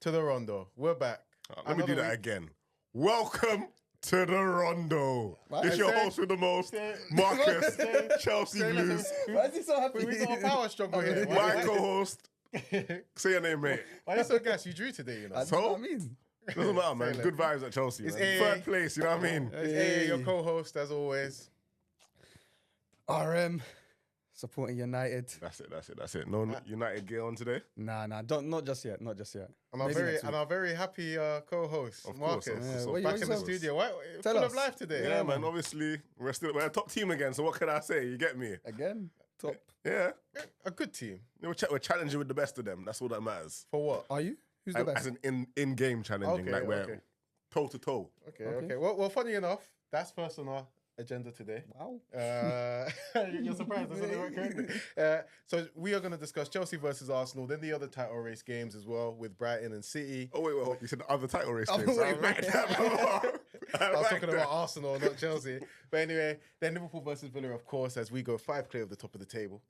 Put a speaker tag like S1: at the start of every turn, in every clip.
S1: to the Rondo. We're back.
S2: Let me do that again. Welcome to the Rondo. It's your host with the most, Marcus, Chelsea Blues.
S3: Why is he so happy?
S1: We got a power struggle here.
S2: My co-host. Say your name, mate.
S1: Why are you so gassed? You drew today, you know.
S3: That's what I mean.
S2: Doesn't matter, man. Good vibes at Chelsea, man. Third place, you know what I mean?
S1: Hey, your co-host, as always.
S3: RM, supporting United.
S2: That's it. No United gear on today?
S3: Nah, not just yet.
S1: And our very happy co-host, Marcus. Back in the studio. Why? Full of life today.
S2: Yeah, man. Obviously, we're a top team again, so what can I say? You get me?
S3: Again? Top.
S2: Yeah.
S1: A good team.
S2: We're challenging with the best of them. That's all that matters.
S1: For what?
S3: Are you? Who's the best?
S2: As an in-game challenging.
S1: Okay,
S2: we're toe-to-toe.
S1: Okay. Well, funny enough, that's first on our agenda today.
S3: Wow.
S1: You're surprised. That's what correctly. So we are going to discuss Chelsea versus Arsenal, then the other title race games as well with Brighton and City.
S2: Oh, wait. You said the other title race games.
S3: Wait.
S1: I was talking about Arsenal, not Chelsea. But anyway, then Liverpool versus Villa, of course, as we go 5 clear of the top of the table.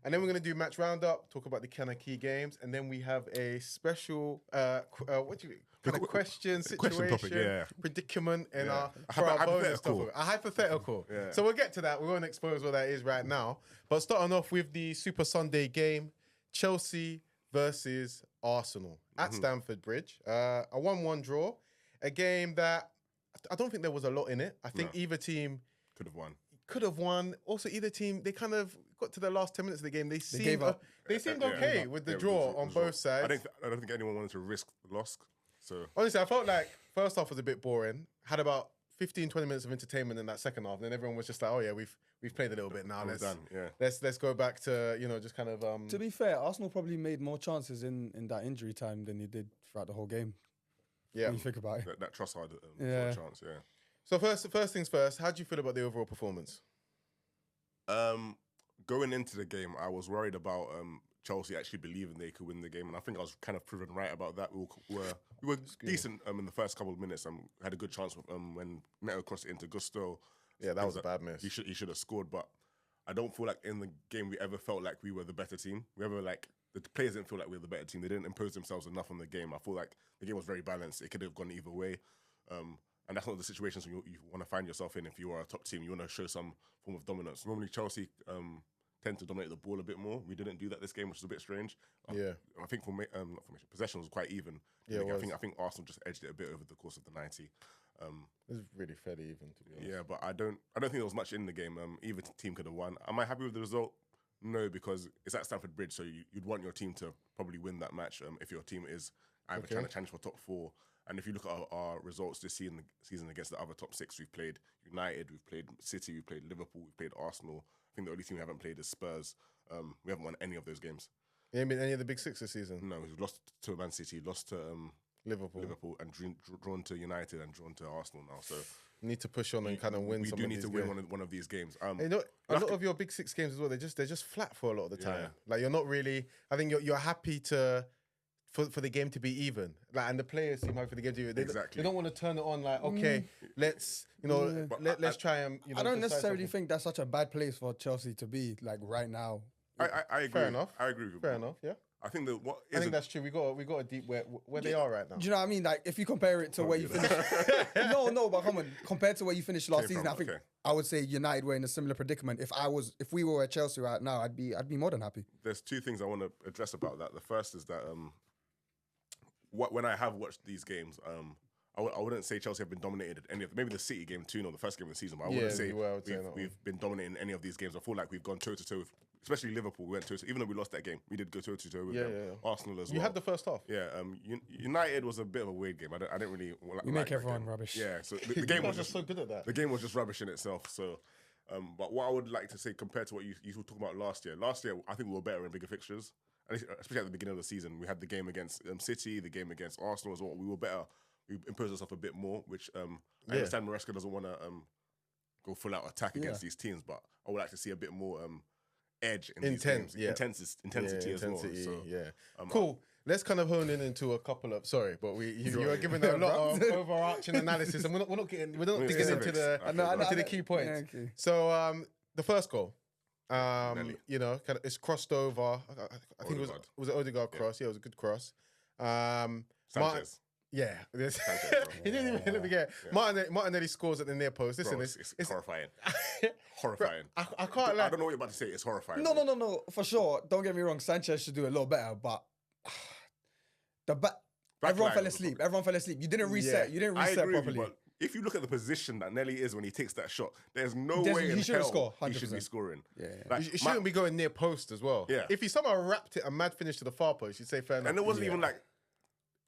S1: And then we're going to do match roundup, talk about the kind of key games, and then we have a special question situation
S2: topic,
S1: predicament in our
S2: hypothetical.
S1: Stuff. A hypothetical.
S2: Yeah.
S1: So we'll get to that. We won't expose what that is right now. But starting off with the Super Sunday game, Chelsea versus Arsenal at Stamford Bridge. A 1-1 draw. A game that I don't think there was a lot in it. I think either team could have won. Also, either team, they kind of got to the last 10 minutes of the game. They seemed okay with the draw on both sides.
S2: I don't think anyone wanted to risk the loss. So
S1: honestly, I felt like first half was a bit boring. Had about 15, 20 minutes of entertainment in that second half. And then everyone was just like, oh yeah, we've played a little bit now. Let's go back to, just kind of
S3: To be fair, Arsenal probably made more chances in that injury time than they did throughout the whole game.
S1: Yeah.
S3: When you think about it.
S2: That Trossard chance, yeah.
S1: So first things first, how do you feel about the overall performance?
S2: Going into the game, I was worried about Chelsea actually believing they could win the game, and I think I was kind of proven right about that. We were decent in the first couple of minutes and had a good chance when Neto crossed it into Gusto.
S1: Yeah, that was a bad miss.
S2: He should have scored, but I don't feel like in the game we ever felt like we were the better team. The players didn't feel like we were the better team. They didn't impose themselves enough on the game. I feel like the game was very balanced. It could have gone either way. And that's not the situations you want to find yourself in if you are a top team. You want to show some form of dominance. Normally, Chelsea tend to dominate the ball a bit more. We didn't do that this game, which is a bit strange. I think possession was quite even.
S1: Yeah,
S2: I think Arsenal just edged it a bit over the course of the 90.
S1: It was really fairly even, to be honest.
S2: Yeah, but I don't think there was much in the game. Either team could have won. Am I happy with the result? No, because it's at Stamford Bridge, so you'd want your team to probably win that match if your team is either trying to challenge for top 4. And if you look at our results this season against the other top 6, we've played United, we've played City, we've played Liverpool, we've played Arsenal. I think the only team we haven't played is Spurs. We haven't won any of those games.
S1: You haven't been any of the big 6 this season?
S2: No, we've lost to Man City, lost to Liverpool, and drawn to United and drawn to Arsenal now. So
S1: you need to push on and kind of win.
S2: We do need to win one of these games.
S1: A lot of your big 6 games as well. They're just flat for a lot of the time.
S2: Yeah.
S1: Like you're not really. I think you're happy to. For the game to be even, and the players seem happy for the game to be even. They don't want to turn it on like, okay, let's let's try and.
S3: I don't necessarily think that's such a bad place for Chelsea to be like right now.
S2: I agree.
S1: Fair enough.
S2: I agree with you.
S1: Fair enough. Yeah.
S2: I think
S1: that's true. We got a deep where they are right now.
S3: Do you know what I mean? Like if you compare it to where you finished, but come on, compared to where you finished last season, I think I would say United were in a similar predicament. If we were at Chelsea right now, I'd be more than happy.
S2: There's 2 things I want to address about that. The first is that when I have watched these games, I wouldn't say Chelsea have been dominated any of them. Maybe the City game too, or the first game of the season, but I wouldn't say we've been dominating any of these games. I feel like we've gone toe-to-toe with, especially Liverpool. We went toe-to-toe. Even though we lost that game, we did go toe-to-toe with Arsenal as well.
S1: You had the first half.
S2: Yeah, United was a bit of a weird game. I didn't really like
S3: we make everyone rubbish.
S2: Yeah, so the game was just
S1: so good at that.
S2: The game was just rubbish in itself, so... but what I would like to say compared to what you were talking about last year, I think we were better in bigger fixtures. Especially at the beginning of the season, we had the game against City, the game against Arsenal as well. We were better. We imposed ourselves a bit more, which I understand Maresca doesn't want to go full out attack against these teams, but I would like to see a bit more edge in these games. Intensity as well. So,
S1: cool. Let's kind of hone into a couple of. Sorry, but you are giving a lot of overarching analysis, and we're not digging into the key points.
S3: Yeah, okay.
S1: So the first goal. Kind of, it's crossed over. I think it was Odegaard cross. Yeah, it was a good cross.
S2: Sanchez.
S1: Yeah,
S2: Sanchez, bro.
S1: he didn't even let me get it. Martinelli scores at the near post. Listen,
S2: Bro, it's horrifying. Horrifying.
S1: I can't lie.
S2: I don't know what you're about to say. It's horrifying.
S3: No, for sure. Don't get me wrong. Sanchez should do a lot better, but everyone fell asleep. Everyone fell asleep. You didn't reset.
S1: Yeah.
S3: You didn't
S2: I
S3: reset
S2: agree with you,
S3: properly.
S2: but if you look at the position that Nelly is when he takes that shot, there's no
S3: He
S2: way in
S3: shouldn't
S2: hell
S3: score,
S2: he should be
S3: 100%.
S2: scoring.
S3: Yeah.
S2: Like,
S1: He shouldn't be going near post as well.
S2: Yeah.
S1: If he somehow wrapped it a mad finish to the far post, you'd say fair enough.
S2: and it wasn't even like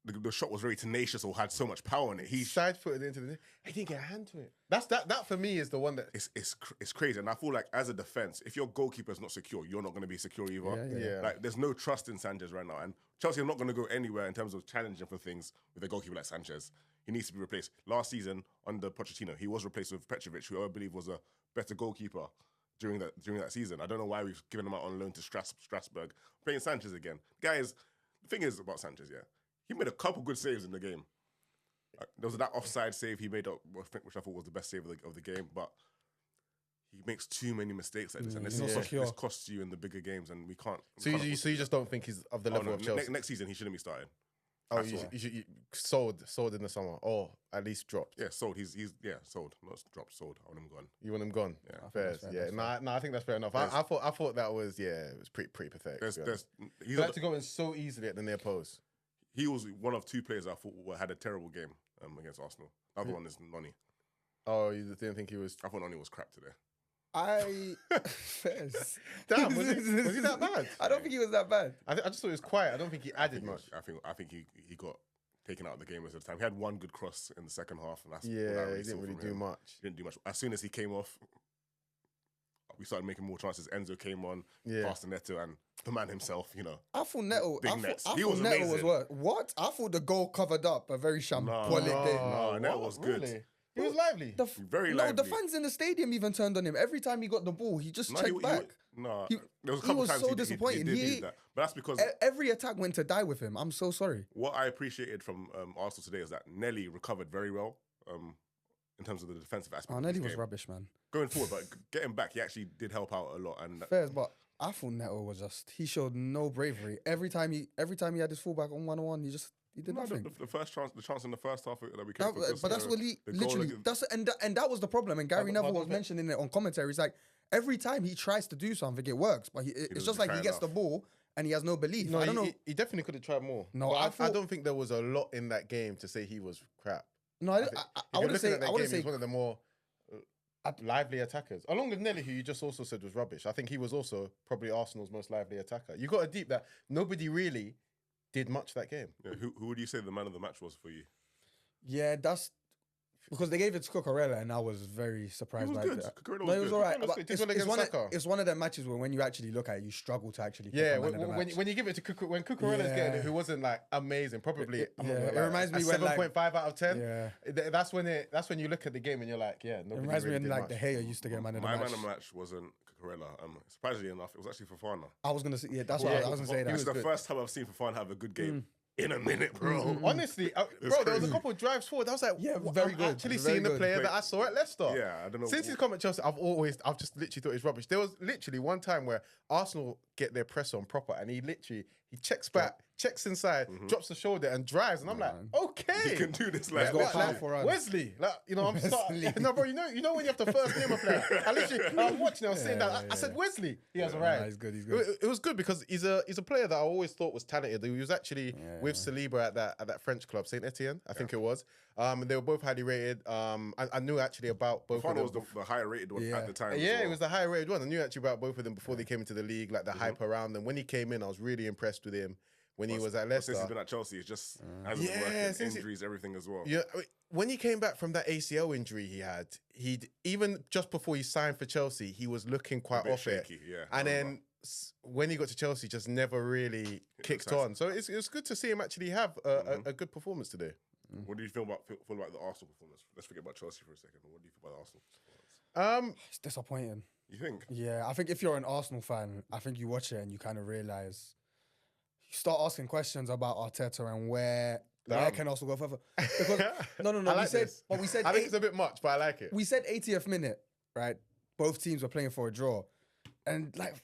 S2: the shot was very tenacious or had so much power in it.
S1: He side-footed into the. He didn't get a hand to it. That for me is the one that
S2: It's crazy, and I feel like as a defense, if your goalkeeper is not secure, you're not going to be secure either.
S1: Yeah.
S2: Like there's no trust in Sanchez right now, and Chelsea are not going to go anywhere in terms of challenging for things with a goalkeeper like Sanchez. He needs to be replaced. Last season under Pochettino, he was replaced with Petrovic, who I believe was a better goalkeeper during that season. I don't know why we've given him out on loan to Strasbourg. Playing Sanchez again, guys. The thing is about Sanchez, he made a couple good saves in the game. There was that offside save he made up, which I thought was the best save of the game, but he makes too many mistakes like this, and this costs you in the bigger games, and we can't.
S1: So you just don't think he's of the level of Chelsea?
S2: Next season he shouldn't be starting.
S1: Oh, you sold in the summer, or at least dropped.
S2: Yeah, sold. He's sold. Not dropped. Sold. I want him gone.
S1: You want him gone?
S2: Yeah,
S1: fair. Yeah, no, I think that's fair enough. I thought that was it was pretty pathetic. He had to go in so easily at the near post.
S2: He was one of two players I thought had a terrible game against Arsenal. The other one is Noni.
S1: Oh, you didn't think he was?
S2: I thought Noni was crap today.
S1: Damn, was he that bad?
S3: I don't think he was that bad.
S1: I just thought he was quiet. I don't think he added much.
S2: I think he got taken out of the game most of the time. He had one good cross in the second half, and that's
S1: he didn't really do much.
S2: He didn't do much. As soon as he came off, we started making more chances. Enzo came on, passed to Neto, and the man himself,
S3: I thought Neto.
S2: He was
S3: Neto
S2: amazing.
S3: was worse. What? I thought the goal covered up a very shambolic day.
S2: No, Neto was good.
S1: Really? He was lively.
S2: Very lively.
S3: The fans in the stadium even turned on him. Every time he got the ball, he just checked back.
S2: There was a couple times
S3: so
S2: he
S3: disappointed.
S2: He did that. But that's because
S3: every attack went to die with him. I'm so sorry.
S2: What I appreciated from Arsenal today is that Nelly recovered very well in terms of the defensive aspect.
S3: Nelly was rubbish, man.
S2: Going forward, but getting back, he actually did help out a lot. And
S3: Fairs, but I thought Neto was he showed no bravery. Every time he had his fullback on 1-on-1, he did nothing.
S2: The chance in the first half that we kept.
S3: But that's what he literally. And that was the problem. And Gary Neville was mentioning it on commentary. He's like, every time he tries to do something, it works. But it's just like he gets the ball and he has no belief.
S1: No,
S3: I don't know.
S1: He definitely could have tried more.
S3: No,
S1: I don't think there was a lot in that game to say he was crap.
S3: No, I wouldn't say.
S1: He was one of the more lively attackers, along with Nelly, who you just also said was rubbish. I think he was also probably Arsenal's most lively attacker. You got a deep that nobody really did much that game.
S2: Yeah, who would you say the man of the match was for you?
S3: Yeah, that's because they gave it to Cucurella, and I was very surprised by that.
S2: Cucurella was
S3: it was all right.
S1: It's
S3: one of them matches where when you actually look at it, you struggle to actually.
S1: Yeah, when you give it to when Cucurella's getting it, who wasn't like amazing, probably.
S3: It reminds me when
S1: 7.5 out of 10.
S3: Yeah,
S1: that's when you look at the game and you're like, it
S3: reminds me when like De Gea used to get man of the match.
S2: My man of the match wasn't Cucurella. Surprisingly enough, it was actually Fofana.
S3: I was gonna say that's what I was gonna say.
S2: It was the first time I've seen Fofana have a good game. In a minute, bro.
S1: Honestly, there was a couple of drives forward. I was like,
S3: very good.
S1: Actually seeing the player that I saw at Leicester.
S2: Yeah, I don't know.
S1: Since he's come at Chelsea, I've just literally thought he's rubbish. There was literally one time where Arsenal get their press on proper, and he checks back, checks inside, drops the shoulder, and drives. And I'm like, okay,
S2: he can do this.
S1: Wesley, I'm starting. No, bro, you know when you have to first name a player. I was watching. I was saying that. I said Wesley. He has arrived.
S3: He's good.
S1: It was good because he's a player that I always thought was talented. He was actually with Saliba at that French club, Saint Etienne, I think it was. And they were both highly rated. I knew actually about both of them.
S2: Was the higher rated one at the time.
S1: Yeah, it was the higher rated one. I knew actually about both of them before they came into the league, like the hype around them. When he came in, I was really impressed with him. When he was at Leicester.
S2: Since he's been at Chelsea, it's just injuries, everything as well.
S1: Yeah, when he came back from that ACL injury he had, even just before he signed for Chelsea, he was looking quite off
S2: shaky,
S1: it. Yeah, and then when he got to Chelsea, just never really kicked on. So it's good to see him actually have a good performance today.
S2: What do you feel about the Arsenal performance? Let's forget about Chelsea for a second. What do you feel about the Arsenal performance?
S3: It's disappointing.
S2: You think?
S3: Yeah, I think if you're an Arsenal fan, I think you watch it and you kind of realise. You start asking questions about Arteta and where can Arsenal go further. Because, no.
S1: I think it's a bit much, but I like it.
S3: We said 80th minute, right? Both teams were playing for a draw, and like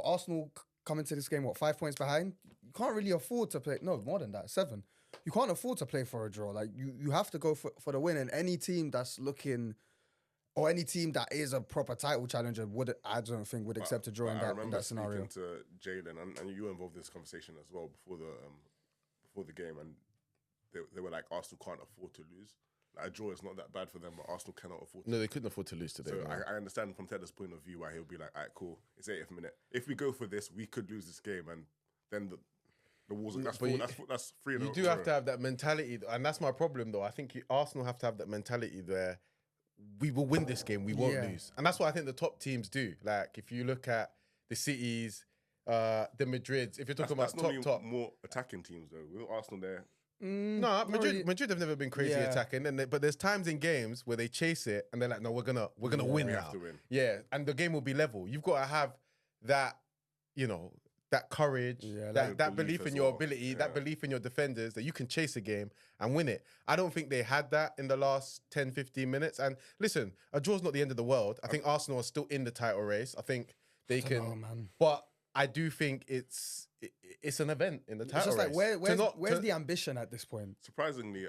S3: Arsenal coming to this game, 5 points behind? You can't really afford to play. No, more than that, 7. You can't afford to play for a draw. Like you have to go for the win. And any team that's looking, or any team that is a proper title challenger, I don't think would accept a draw in that scenario.
S2: I remember speaking to Jalen, and you were involved in this conversation as well before the game, and they were like, Arsenal can't afford to lose. Like, a draw is not that bad for them, but Arsenal cannot afford to lose.
S1: No, they couldn't afford to lose today.
S2: So I understand from Tedder's point of view why he'll be like, all right, cool, it's 80th minute. If we go for this, we could lose this game, and then the walls. That's 3.
S1: You do have to have that mentality, and that's my problem, though. I think Arsenal have to have that mentality where we will win this game, we won't lose, and that's what I think the top teams do. Like if you look at the Cities, the Madrids, if you're talking about top
S2: more attacking teams though, with Arsenal there.
S1: No, Madrid have never been crazy attacking, but there's times in games where they chase it and they're like, no, we're gonna win now.
S2: Have to win.
S1: Yeah, and the game will be level. You've got to have that, that courage, that belief in your ability, that belief in your defenders that you can chase a game and win it. I don't think they had that in the last 10, 15 minutes. And listen, a draw's not the end of the world. I think Arsenal are still in the title race. I think they can, but I do think it's an event in the title race.
S3: It's just like where's the ambition at this point?
S2: Surprisingly,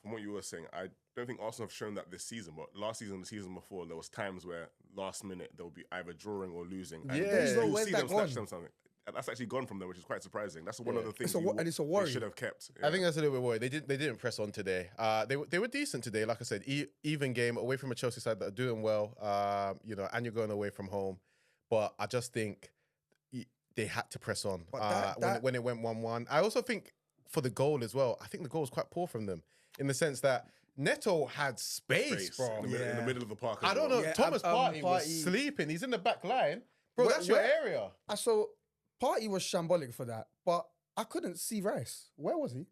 S2: from what you were saying, I don't think Arsenal have shown that this season, but last season, the season before, there was times where last minute they'll be either drawing or losing. And you'll see them snatch them something. And that's actually gone from them, which is quite surprising. That's one of the things
S3: it's a worry.
S2: They should have kept.
S1: I think that's a little bit worried. They didn't press on today. They were decent today. Like I said, even game away from a Chelsea side that are doing well. And you're going away from home, but I just think they had to press on when it went 1-1. I also think for the goal as well. I think the goal was quite poor from them in the sense that Neto had space, bro.
S2: In the middle of the park.
S1: I don't know.
S3: Yeah,
S1: Thomas Partey was sleeping. He's in the back line, bro. That's your area.
S3: So Partey was shambolic for that, but I couldn't see Rice. Where was he?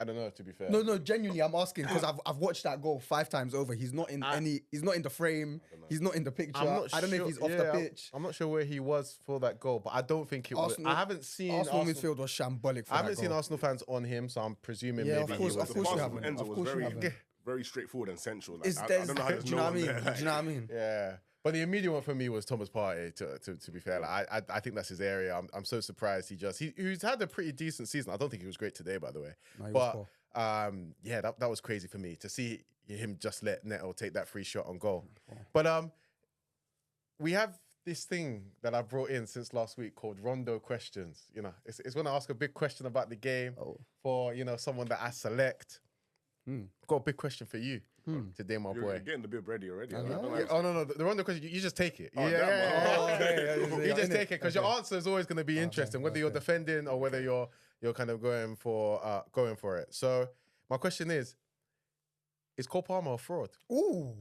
S1: I don't know, to be fair.
S3: No, genuinely, I'm asking because I've watched that goal 5 times over. He's not in he's not in the frame. He's not in the picture. I don't know if he's off the pitch.
S1: I'm not sure where he was for that goal, but I don't think it was. I haven't seen
S3: Arsenal midfield was shambolic for
S1: I haven't seen Arsenal fans on him, so I'm presuming maybe
S3: of course you haven't.
S2: Enzo was very straightforward and central. Like, I don't know how there's
S3: do you know what I mean? Do you know what I mean?
S1: Yeah. But the immediate one for me was Thomas Partey. To be fair, like, I think that's his area. I'm so surprised he's had a pretty decent season. I don't think he was great today, by the way.
S3: No,
S1: but that was crazy for me to see him just let Neto take that free shot on goal. But we have this thing that I brought in since last week called Rondo questions. It's when I ask a big question about the game for someone that I select. I've got a big question for you today, my boy.
S2: You're getting the bib ready already.
S1: No. The Rondo question, you just take it. You just take it because your answer is always going to be interesting, whether you're defending or whether you're kind of going for it. So my question is Cole Palmer a fraud?
S3: Ooh.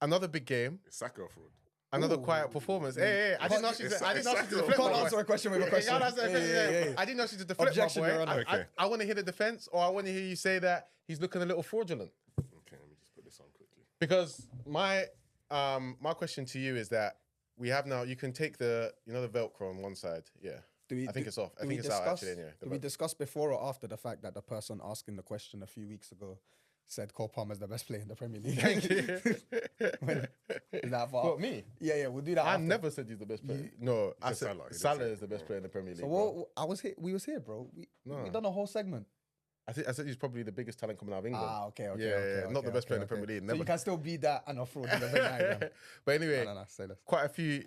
S1: Another big game.
S2: Is Saka a fraud?
S1: Another quiet performance. Hey, I didn't ask you to deflect.
S3: You can't answer a question with a question.
S1: I didn't ask you to deflect,
S3: Objection,
S1: my boy.
S3: Your Honor.
S1: I want to hear the defense, or I want to hear you say that he's looking a little fraudulent.
S2: Okay, let me just put this on quickly.
S1: Because my question to you is that we have now. You can take the Velcro on one side. Yeah, I think it's off. I think it's out actually. Anyway,
S3: did we discuss before or after the fact that the person asking the question a few weeks ago said Cole Palmer is the best player in the Premier League?
S1: Thank you.
S3: Is that far?
S1: What, me?
S3: Yeah, we'll do that.
S1: I never said he's the best player. No, I said Salah is the best player in the Premier League.
S3: So we was here, bro. We done a whole segment.
S1: I said he's probably the biggest talent coming out of England.
S3: Okay.
S1: Not the best player in the Premier League.
S3: So you can still be that and a fraud in the night.
S1: But anyway,
S3: say less.
S1: quite a few.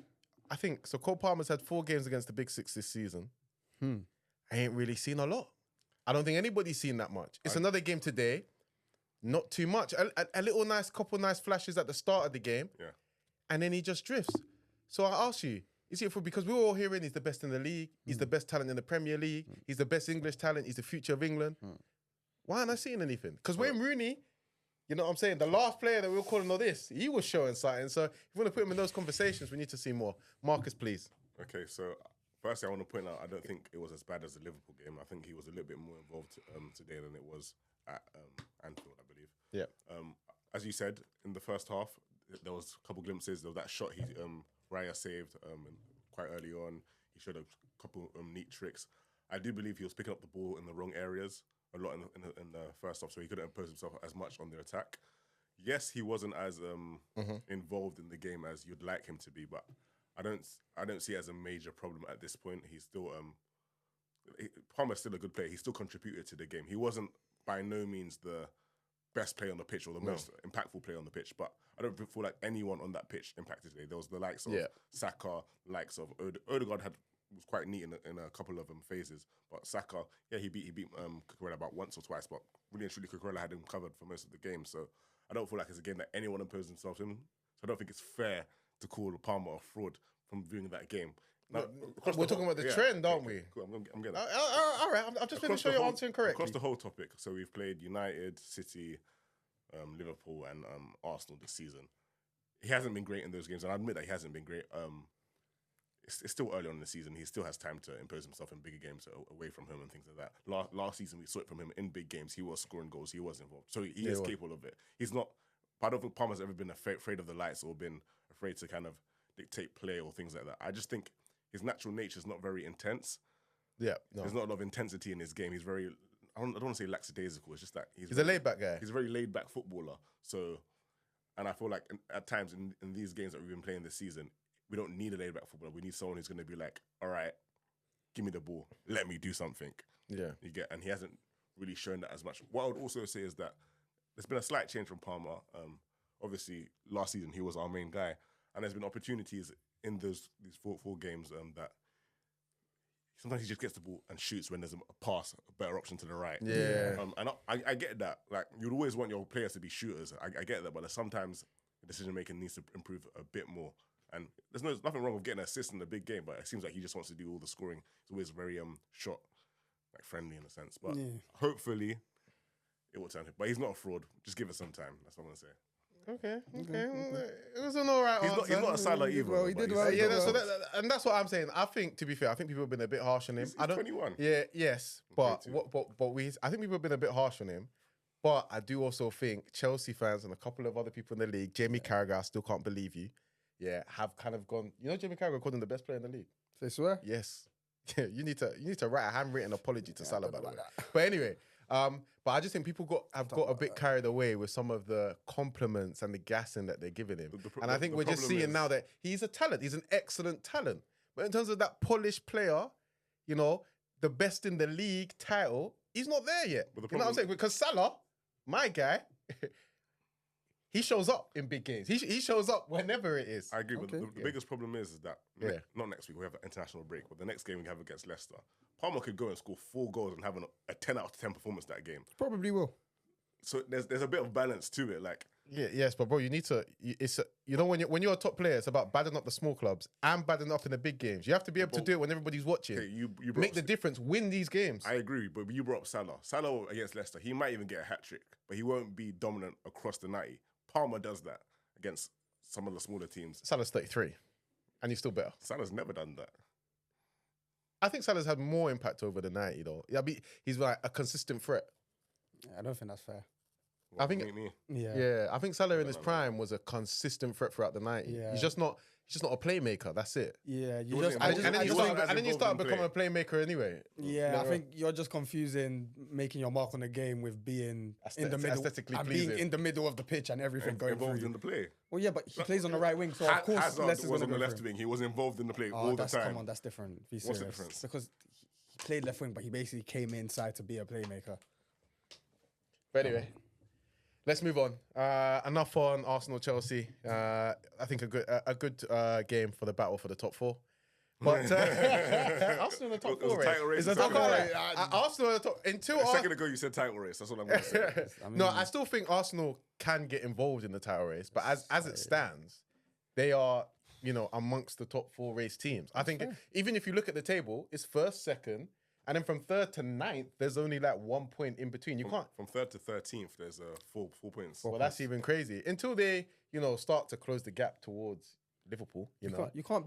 S1: I think so. Cole Palmer's had 4 games against the Big Six this season. I ain't really seen a lot. I don't think anybody's seen that much. It's another game today. Not too much. A little couple nice flashes at the start of the game. Yeah. And then he just drifts. So I ask you, is it because we were all hearing he's the best in the league, he's the best talent in the Premier League, he's the best English talent, he's the future of England. Why aren't I seeing anything? Because Wayne Rooney, you know what I'm saying, the last player that we were calling all this, he was showing something. So if you want to put him in those conversations, we need to see more. Marcus, please.
S2: Okay, so firstly, I want to point out, I don't think it was as bad as the Liverpool game. I think he was a little bit more involved today than it was at Anfield, I believe.
S1: Yeah.
S2: As you said, in the first half, there was a couple glimpses. There was that shot Raya saved quite early on. He showed a couple neat tricks. I do believe he was picking up the ball in the wrong areas a lot in the first half, so he couldn't impose himself as much on the attack. Yes, he wasn't as involved in the game as you'd like him to be, but I don't see it as a major problem at this point. He's still Palmer's still a good player. He still contributed to the game. He wasn't by no means the best player on the pitch or the most impactful player on the pitch, but I don't feel like anyone on that pitch impacted today. There was the likes of Saka, likes of Odegaard was quite neat in a couple of phases, but Saka, he beat Cucurella about once or twice, but really and truly Cucurella had him covered for most of the game. So I don't feel like it's a game that anyone imposed themselves in. So I don't think it's fair to call Palmer a fraud from viewing that game. Now,
S1: we're talking about the trend, aren't we?
S2: Cool, I'm getting that.
S1: All right, I'm just making sure you're answering correctly.
S2: Across the whole topic, so we've played United, City, Liverpool, and Arsenal this season. He hasn't been great in those games, and I admit that he hasn't been great. It's still early on in the season. He still has time to impose himself in bigger games away from him and things like that. Last season, we saw it from him in big games. He was scoring goals. He was involved. So he is capable of it. He's not... But I don't think Palmer's ever been afraid of the lights or been afraid to kind of dictate play or things like that. I just think his natural nature is not very intense. Yeah. No. There's not a lot of intensity in his game. He's very... I don't want to say lackadaisical. It's just that...
S1: He's a laid-back guy.
S2: He's a very laid-back footballer. So... And I feel like at times in these games that we've been playing this season, we don't need a laid-back footballer. We need someone who's going to be like, all right, give me the ball. Let me do something.
S1: Yeah.
S2: And he hasn't really shown that as much. What I would also say is that there's been a slight change from Palmer. Obviously, last season, he was our main guy. And there's been opportunities in these four games that sometimes he just gets the ball and shoots when there's a pass, a better option to the right.
S1: Yeah.
S2: And I get that. Like, you'd always want your players to be shooters. I get that. But sometimes the decision-making needs to improve a bit more. And there's nothing wrong with getting an assist in a big game, but it seems like he just wants to do all the scoring. He's always very shot, like, friendly in a sense. But hopefully it will turn him. But he's not a fraud. Just give it some time. That's what I'm going to say.
S1: Okay. It was an all right answer.
S2: He's not a Salah either.
S3: Well, he did well.
S1: And that's what I'm saying. I think, to be fair, I think people have been a bit harsh on him.
S2: He's 21.
S1: Yeah, yes. But I think people have been a bit harsh on him. But I do also think Chelsea fans and a couple of other people in the league, Jamie Carragher, I still can't believe you, have kind of gone, Jamie Carragher called him the best player in the league.
S3: They swear?
S1: Yes. You need to write a handwritten apology to Salah, by the way. But anyway, but I just think people have got a bit carried away with some of the compliments and the gassing that they're giving him. And I think we're just seeing now that he's a talent. He's an excellent talent. But in terms of that polished player, the best in the league title, he's not there yet. You know what I'm saying? Because Salah, my guy, he shows up in big games. He shows up whenever it is.
S2: I agree, but the biggest problem is that not next week, we have an international break, but the next game we have against Leicester, Palmer could go and score 4 goals and have a 10 out of 10 performance that game.
S3: Probably will.
S2: So there's a bit of balance to it, like.
S1: Yes, but bro, you need to. When you're a top player, it's about badding up the small clubs and badding up in the big games. You have to be able to do it when everybody's watching. Okay, you make the difference. Win these games.
S2: I agree, but you brought up Salah. Salah against Leicester, he might even get a hat trick, but he won't be dominant across the 90. Palmer does that against some of the smaller teams.
S1: Salah's 33, and he's still better.
S2: Salah's never done that.
S1: I think Salah's had more impact over the 90, though. He's like a consistent threat.
S3: I don't think that's fair.
S1: I think I think Salah in his prime was a consistent threat throughout the 90.
S3: Yeah.
S1: He's just not a playmaker. That's it.
S3: Yeah,
S1: and then you start becoming a playmaker anyway.
S3: Yeah, I think you're just confusing making your mark on the game with being in the middle, and being in the middle of the pitch and everything going
S2: involved
S3: through.
S2: in the play.
S3: Well, yeah, but he plays on the right wing, so of course
S2: Hazard was on the left wing. He was involved in the play all the time.
S3: Come on, that's different. Be serious.
S2: What's the difference?
S3: Because he played left wing, but he basically came inside to be a playmaker.
S1: But anyway. Let's move on. Enough on Arsenal, Chelsea. I think a good game for the battle for the top 4. But Arsenal in the top 4 race. Arsenal in the top.
S2: A second ago you said title race. That's what I'm going to say.
S1: No, I still think Arsenal can get involved in the title race, but as it stands, they are amongst the top 4 race teams. I think even if you look at the table, it's first, second. And then from 3rd to 9th, there's only like 1 point in between. You can't.
S2: From 3rd to 13th, there's 4 points.
S1: Well, that's even crazy. Until they, start to close the gap towards Liverpool.
S3: You can't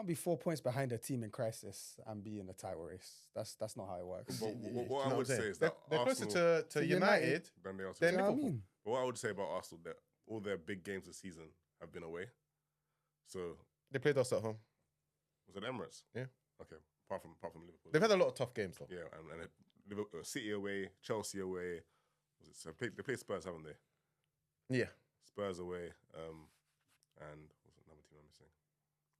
S3: be 4 points behind a team in crisis and be in the title race. That's not how it works.
S2: What I would say is that
S1: they're closer to United
S2: than they are to
S1: Liverpool.
S3: I mean?
S2: But what I would say about Arsenal, that all their big games this season have been away. So
S1: they played us at home.
S2: Was it Emirates?
S1: Yeah.
S2: Okay. Apart from Liverpool.
S1: They've had a lot of tough games, though.
S2: Yeah, and Liverpool, City away, Chelsea away. They played Spurs, haven't they?
S1: Yeah.
S2: Spurs away, and what's another team I'm missing?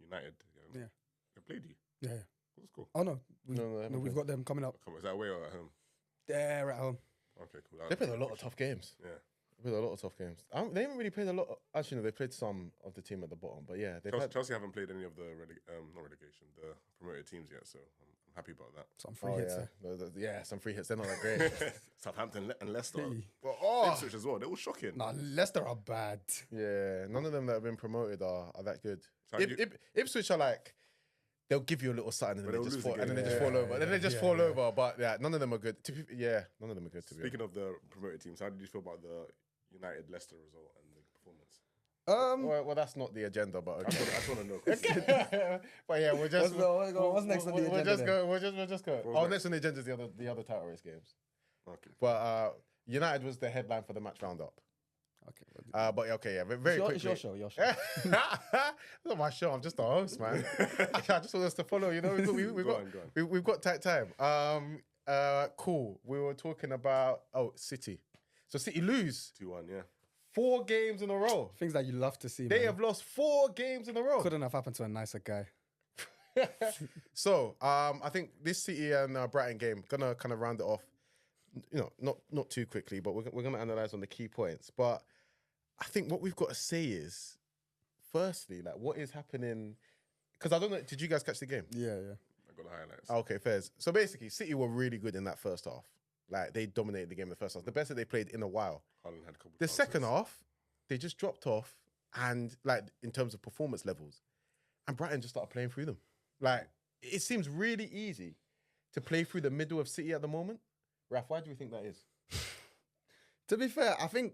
S2: United.
S3: Yeah.
S2: They played you.
S3: Yeah.
S2: That's cool.
S3: Oh no,
S1: No,
S3: we've got them coming up.
S2: Come on, is that away or at home?
S3: They're at home.
S2: Okay, cool.
S1: They played a lot of tough games.
S2: Yeah.
S1: They played a lot of tough games. They haven't really played a lot. Actually, no, they played some of the team at the bottom. But yeah, they've had.
S2: Chelsea haven't played any of the not relegation, the promoted teams yet, so I'm happy about that.
S3: Some free
S1: Oh
S3: hits.
S1: yeah, yeah, some free hits. They're not that great.
S2: Southampton and Leicester.
S3: Hey.
S1: Oh,
S2: Ipswich as well. They were shocking.
S3: Nah, Leicester are bad.
S1: yeah, none of them that have been promoted are that good.
S2: So
S1: Ipswich are like, they'll give you a little something and
S2: But
S1: then
S2: they'll
S1: they just
S2: lose
S1: fall,
S2: again,
S1: and then they
S2: yeah.
S1: just fall over. And then they just
S3: Yeah,
S1: fall
S3: yeah.
S1: over. But yeah, none of them are good. None of them are good to be honest.
S2: Speaking of the promoted teams, how did you feel about the United Leicester result and the performance?
S1: Well, that's not the agenda, but
S2: I
S1: okay.
S2: just want to know.
S1: But yeah, we'll just.
S3: What's next on the
S1: We'll
S3: agenda
S1: just
S3: then?
S1: go. We'll just go.
S2: What's
S1: Oh,
S2: next?
S1: next on the agenda is the other title race games.
S2: Okay.
S1: But United was the headline for the match roundup.
S3: Okay.
S1: But okay, yeah, very quickly.
S3: It's your show. Your show.
S1: It's not my show. I'm just the host, man. I just want us to follow. You know, we've got tight time. Cool. We were talking about City. So City lose
S2: 2-1, yeah.
S1: 4 games in a row.
S3: Things that you love to see.
S1: They
S3: man.
S1: have lost 4 games in a row.
S3: Couldn't have happened to a nicer guy.
S1: So I think this City and Brighton game gonna kind of round it off. You know, not too quickly, but we're gonna analyze on the key points. But I think what we've got to say is, firstly, like what is happening. Because I don't know. Did you guys catch the game?
S3: Yeah.
S2: I got the highlights.
S1: Okay, fairs. So basically, City were really good in that first half. Like they dominated the game in the first half, the best that they played in a while.
S2: Haaland had a couple
S1: The
S2: chances.
S1: second half, they just dropped off, and like in terms of performance levels, and Brighton just started playing through them. Like it seems really easy to play through the middle of City at the moment. Raf, why do you think that is?
S3: To be fair, I think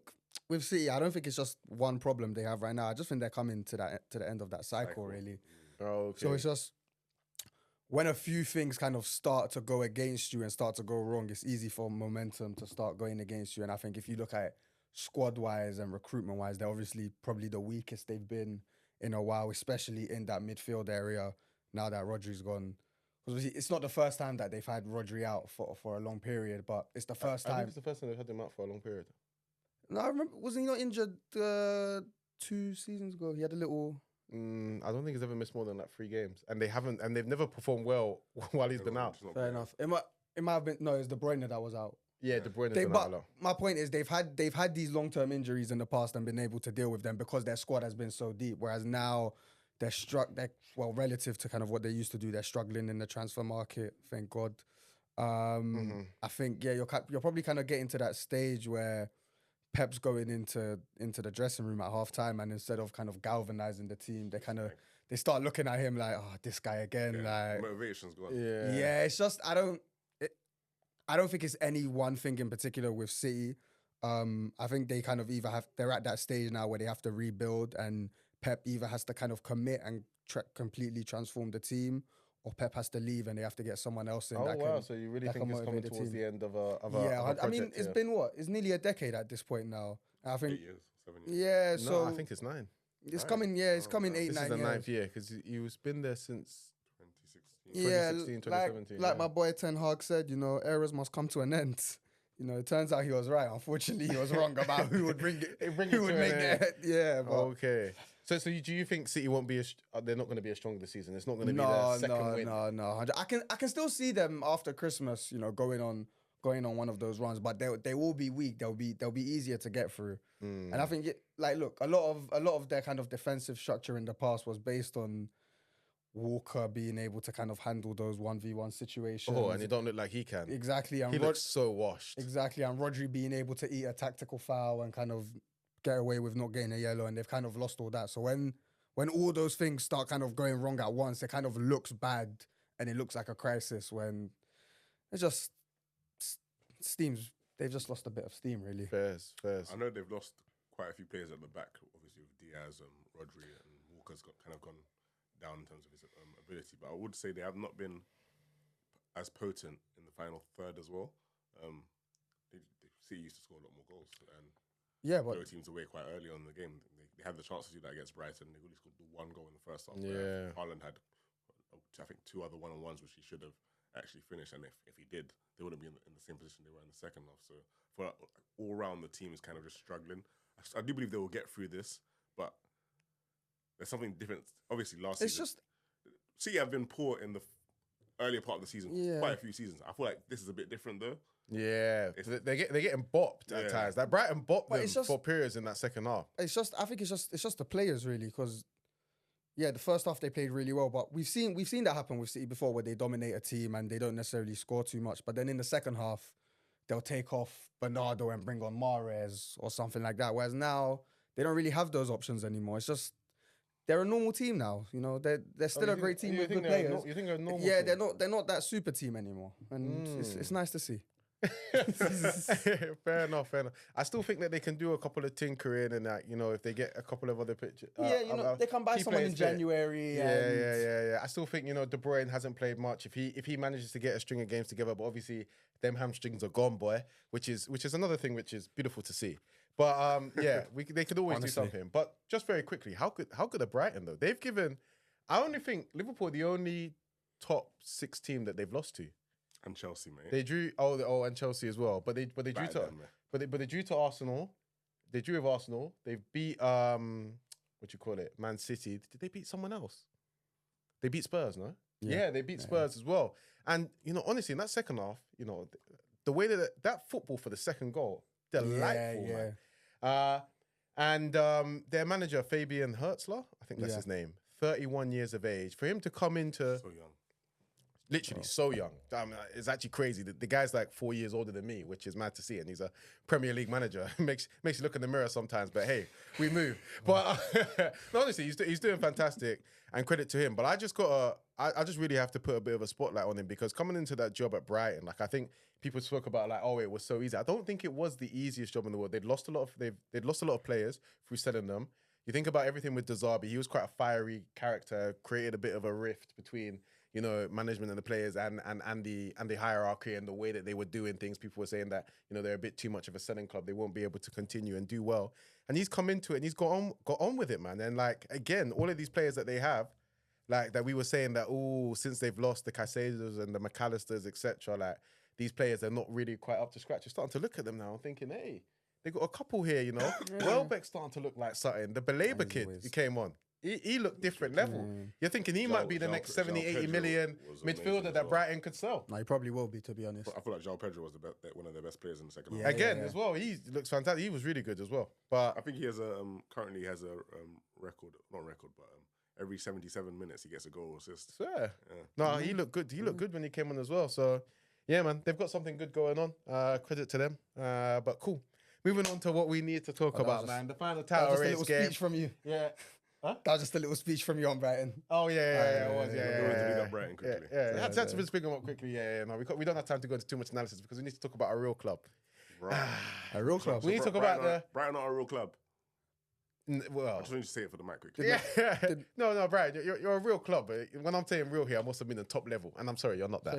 S3: with City, I don't think it's just one problem they have right now. I just think they're coming to the end of that cycle. Really.
S1: Oh, okay.
S3: So it's just when a few things kind of start to go against you and start to go wrong, it's easy for momentum to start going against you. And I think if you look at it squad-wise and recruitment-wise, they're obviously probably the weakest they've been in a while, especially in that midfield area now that Rodri's gone. Because it's not the first time that they've had Rodri out for a long period, but it's the first
S1: I think
S3: time.
S1: it's the first time they've had him out for a long period.
S3: No, I remember, wasn't he not injured 2 seasons ago? He had a little...
S1: I don't think he's ever missed more than like 3 games, and they've never performed well while he's been out.
S3: Fair enough. It might have been... No, it was De Bruyne that was out.
S1: Yeah, De Bruyne's been out a lot.
S3: My point is they've had these long-term injuries in the past and been able to deal with them because their squad has been so deep. Whereas now they're relative to kind of what they used to do, they're struggling in the transfer market. Thank God. I think you're probably kind of getting to that stage where Pep's going into the dressing room at halftime, and instead of kind of galvanizing the team, they start looking at him like, oh, this guy again. Like
S2: Motivation's gone.
S1: Yeah,
S3: it's just I don't think it's any one thing in particular with City. I think they kind of they're at that stage now where they have to rebuild, and Pep either has to kind of commit and completely transform the team, or Pep has to leave and they have to get someone else in.
S1: So you really think
S3: can
S1: it's coming
S3: motivate the
S1: towards
S3: team.
S1: the end of a
S3: I
S1: project,
S3: mean, it's been what? It's nearly a decade at this point now. I
S2: 8
S3: think,
S2: years, 7 years.
S3: yeah.
S1: No,
S3: So
S1: I think it's 9.
S3: it's coming. Yeah, it's coming 8,
S1: This
S3: 9
S1: is the
S3: years.
S1: 9th year because he's been there since
S2: 2016.
S3: Yeah,
S1: 2016,
S3: like
S1: 2017,
S3: like
S1: yeah.
S3: my boy Ten Hag said, eras must come to an end. It turns out he was right. Unfortunately, he was wrong about who would bring it. Who would make it? Yeah, but
S1: Okay. So do you think City won't be? They're not going to be as strong this season. It's not going to be their second win.
S3: No. I can still see them after Christmas, going on one of those runs, but they will be weak. They'll be easier to get through. And I think look, a lot of their kind of defensive structure in the past was based on Walker being able to kind of handle those 1v1 situations.
S1: Oh, and it don't look like he can.
S3: Exactly, and
S1: He looks so washed.
S3: exactly, and Rodri being able to eat a tactical foul and kind of get away with not getting a yellow, and they've kind of lost all that. So when all those things start kind of going wrong at once, it kind of looks bad and it looks like a crisis when it's just they've just lost a bit of steam, really.
S1: Fairs.
S2: I know they've lost quite a few players at the back, obviously with Diaz and Rodri, and Walker's kind of gone down in terms of his ability. But I would say they have not been as potent in the final third as well. City used to score a lot more goals and
S3: Yeah, but
S2: blow teams away quite early on in the game. They had the chance to do that against Brighton. They only scored the 1 goal in the first half.
S1: Yeah.
S2: Haaland had, I think, 2 other one-on-ones which he should have actually finished. And if he did, they wouldn't be in the same position they were in the second half. So for all round, the team is kind of just struggling. I do believe they will get through this, but there's something different. Obviously, last
S3: It's
S2: season,
S3: just
S2: City have been poor in the earlier part of the season,
S3: Yeah.
S2: quite a few seasons. I feel like this is a bit different though.
S1: Yeah, they're getting bopped at
S2: Yeah.
S1: times. Like Brighton bopped
S3: But
S1: them
S3: it's just-
S1: for periods in that second half.
S3: I think it's just the players really, because the first half they played really well, but we've seen that happen with City before, where they dominate a team and they don't necessarily score too much, but then in the second half they'll take off Bernardo and bring on Mahrez or something like that. Whereas now they don't really have those options anymore. It's just they're a normal team now. You know, they're still a great team with good players.
S1: You think they're a normal?
S3: Yeah,
S1: team?
S3: they're not that super team anymore, and it's nice to see.
S1: Fair enough. I still think that they can do a couple of tinkering and that, you know, if they get a couple of other pictures.
S3: They can buy
S1: key
S3: someone in
S1: players fit.
S3: January.
S1: Yeah. I still think, you know, De Bruyne hasn't played much. If he manages to get a string of games together, but obviously them hamstrings are gone, boy, which is another thing which is beautiful to see. But they could always
S3: Honestly.
S1: do something. But just very quickly, how good are Brighton though? They've given. I only think Liverpool are the only top 6 team that they've lost to.
S2: And Chelsea, mate.
S1: They drew and Chelsea as well, but they drew
S2: Back
S1: to
S2: then, man.
S1: but they drew to Arsenal. They drew with Arsenal. They've beat what you call it, Man City. Did they beat someone else? They beat Spurs, no? Yeah, they beat Spurs as well. And you know, honestly, in that second half, you know, the way that football for the second goal, delightful, man. And their manager Fabian Hertzler, I think that's his name, 31 years of age. For him to come into
S2: So young.
S1: literally so young. It's actually crazy. The guy's like 4 years older than me, which is mad to see. And he's a Premier League manager. makes you look in the mirror sometimes, but hey, we move. But no, honestly, he's doing fantastic, and credit to him. But I just really have to put a bit of a spotlight on him, because coming into that job at Brighton, like I think people spoke about like, oh, it was so easy. I don't think it was the easiest job in the world. They'd lost a lot of players through selling them. You think about everything with De Zerbi, he was quite a fiery character, created a bit of a rift between, you know, management and the players and the hierarchy and the way that they were doing things. People were saying that, you know, they're a bit too much of a selling club. They won't be able to continue and do well. And he's come into it and he's got on with it, man. And like, again, all of these players that they have, like that we were saying that, since they've lost the Caicedos and the McAllisters, etc., like these players are not really quite up to scratch. You're starting to look at them now and thinking, hey, they got a couple here, you know. Welbeck's starting to look like something. The Baleba kid who came on, he looked different level. You're thinking he might be the next 70, 80 million midfielder that Brighton could sell.
S3: No, he probably will be, to be honest.
S2: I feel like João Pedro was one of their best players in the second half.
S1: Again, as well, he looks fantastic. He was really good as well. But
S2: I think he has currently has a every 77 minutes he gets a goal or assist.
S1: yeah. No, he looked good. He looked good when he came on as well. So yeah, man, they've got something good going on. Credit to them. But cool. Moving on to what we need to talk about, man. The final
S3: That was
S1: title
S3: just a
S1: race
S3: little
S1: game.
S3: speech from you.
S1: Yeah.
S3: That was just a little speech from you on Brighton.
S1: Oh yeah, it was.
S2: We wanted to big up Brighton quickly.
S1: Yeah. Had to bring them up quickly. Yeah. No, we don't have time to go into too much analysis because we need to talk about a real club.
S2: Right.
S3: A real club.
S1: We need to talk about
S2: Brighton are a real club.
S1: well.
S2: I just need to say it for the mic quickly.
S1: Yeah. No, Brian, you're a real club. But when I'm saying real here, I'm also meaning top level, and I'm sorry, you're not that.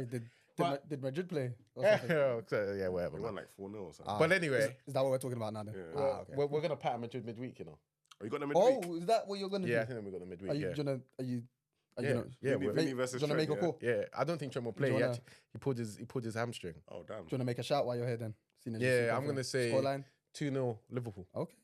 S3: Sorry, did Madrid play? Or
S1: Yeah,
S3: something?
S1: whatever.
S2: We
S1: Man.
S2: won like 4-0 or something.
S1: But anyway,
S3: Is that what we're talking about now then?
S2: Yeah.
S3: Okay.
S1: we're gonna pattern Madrid midweek, you know.
S2: Oh, you got them midweek?
S3: Oh, is that what you're gonna
S1: Yeah, I
S3: do?
S1: think we got the midweek.
S3: Are you
S1: Yeah,
S3: gonna
S2: Vinny versus
S3: gonna make a
S2: Trent,
S3: call?
S1: yeah. I don't think Trent will play.
S3: Do you wanna-
S1: He pulled his hamstring.
S2: Oh, damn.
S3: Do you wanna make a shout while you're here then? Seeing as
S1: Yeah,
S3: you're
S1: I'm
S3: confident.
S1: gonna say
S3: Scoreline?
S1: 2-0 Liverpool.
S3: Okay.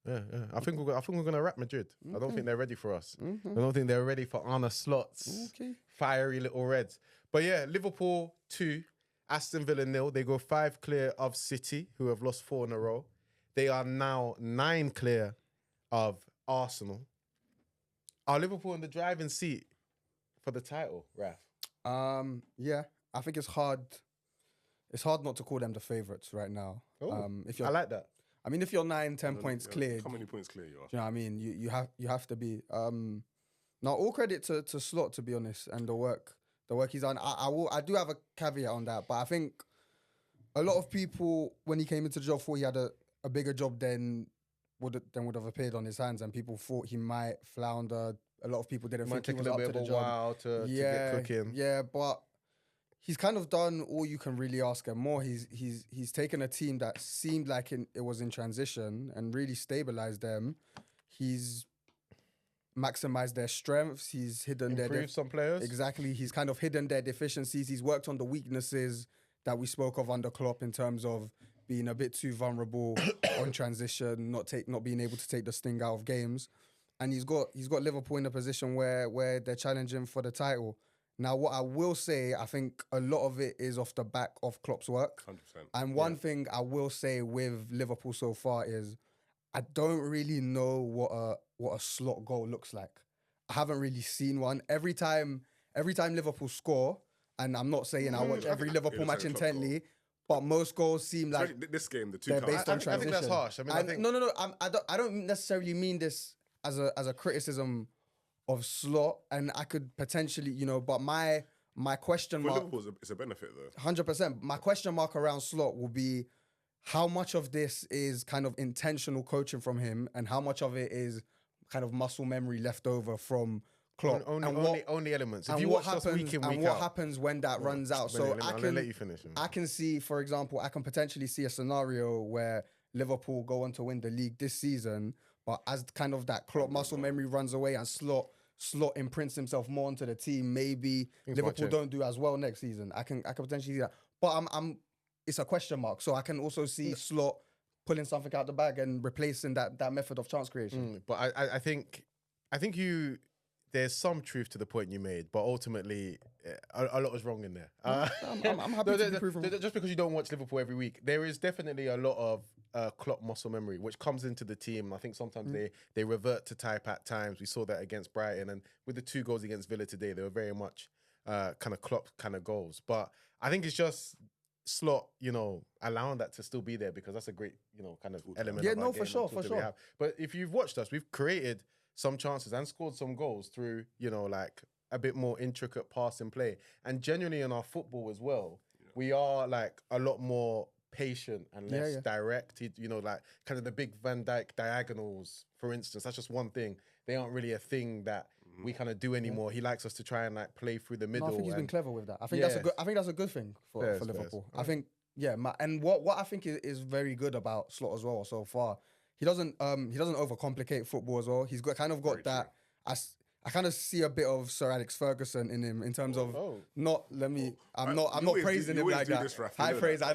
S1: Yeah. I think we're gonna wrap Madrid. I don't think they're ready for us. I don't think they're ready for Arne Slot's
S3: Okay.
S1: fiery little Reds. But yeah, Liverpool 2, Aston Villa 0. They go 5 clear of City, who have lost 4 in a row. They are now 9 clear of Arsenal. Are Liverpool in the driving seat for the title, Raf?
S3: Yeah, I think it's hard. It's hard not to call them the favourites right now. If you're,
S1: I like that.
S3: I mean, if you're 9, 10 points cleared,
S2: How many points clear you are?
S3: do you know what I mean? You have to be. Now, all credit to Slot, to be honest, and the work he's done. I do have a caveat on that, but I think a lot of people, when he came into the job, thought he had a bigger job than would have appeared on his hands, and people thought he might flounder. A lot of people didn't
S1: Might
S3: think he
S1: take a
S3: was
S1: little
S3: up
S1: bit
S3: to
S1: of
S3: the
S1: a
S3: job.
S1: while to get cooking.
S3: Yeah, but he's kind of done all you can really ask and more. He's taken a team that seemed like it was in transition and really stabilized them. He's maximized their strengths. He's hidden
S1: Improved some players.
S3: Exactly. He's kind of hidden their deficiencies. He's worked on the weaknesses that we spoke of under Klopp in terms of being a bit too vulnerable on transition, not being able to take the sting out of games. and he's got Liverpool in a position where they're challenging for the title. Now, what I will say, I think a lot of it is off the back of Klopp's work.
S2: 100%.
S3: And one thing I will say with Liverpool so far is I don't really know what a slot goal looks like. I haven't really seen one. Every time Liverpool score, and I'm not saying I watch every Liverpool match intently, but most goals seem like
S2: Especially this game, the two
S3: they're
S2: counts.
S3: based on transition.
S1: I think that's harsh. I mean, I think
S3: no. I don't necessarily mean this as a criticism of Slot, and I could potentially, but my question
S2: For
S3: mark,
S2: Liverpool, it's a benefit though.
S3: 100%. My question mark around Slot will be how much of this is kind of intentional coaching from him, and how much of it is kind of muscle memory left over from Klopp.
S1: only elements. If
S3: And
S1: you
S3: what
S1: watch us
S3: happens?
S1: week in,
S3: And
S1: week
S3: what
S1: out,
S3: happens when that runs out? So
S1: Brilliant.
S3: I
S1: I'm
S3: can
S1: gonna let you finish. Man.
S3: I can see, for example, I can potentially see a scenario where Liverpool go on to win the league this season, but as kind of that Klopp muscle memory runs away and Slot imprints himself more onto the team, maybe
S1: Things might
S3: Liverpool
S1: change.
S3: don't do as well next season. I can potentially see that, but it's a question mark. So I can also see Slot pulling something out the bag and replacing that method of chance creation.
S1: But I think there's some truth to the point you made, but ultimately a lot was wrong in there.
S3: I'm happy to be proven wrong.
S1: Just because you don't watch Liverpool every week, there is definitely a lot of Klopp muscle memory which comes into the team. I think sometimes they revert to type at times. We saw that against Brighton, and with the 2 goals against Villa today, they were very much kind of Klopp kind of goals. But I think it's just Slot, allowing that to still be there, because that's a great, kind of element.
S3: Yeah,
S1: of our
S3: no,
S1: game
S3: for
S1: and
S3: sure,
S1: tool
S3: for
S1: that we
S3: sure.
S1: have. But if you've watched us, we've created some chances and scored some goals through, like a bit more intricate passing play. And genuinely in our football as well, we are like a lot more patient and less direct. Like kind of the big Van Dijk diagonals, for instance. That's just one thing. They aren't really a thing that we kind of do anymore. He likes us to try and like play through the middle.
S3: No, I think he's been
S1: and-
S3: clever with that. I think
S1: Yes.
S3: that's a good thing for
S1: Fairs,
S3: Liverpool.
S1: fairs.
S3: I think and what I think is very good about Slot as well so far. He doesn't overcomplicate football as well. He's got
S2: Very
S3: that. I kind of see a bit of Sir Alex Ferguson in him in terms of not. Let me. I'm
S2: You
S3: not
S2: always
S3: praising
S2: do-
S3: him
S2: you
S3: like
S2: always do
S3: that.
S2: this, Raf, you
S3: High
S2: know
S3: praise.
S2: that.
S3: I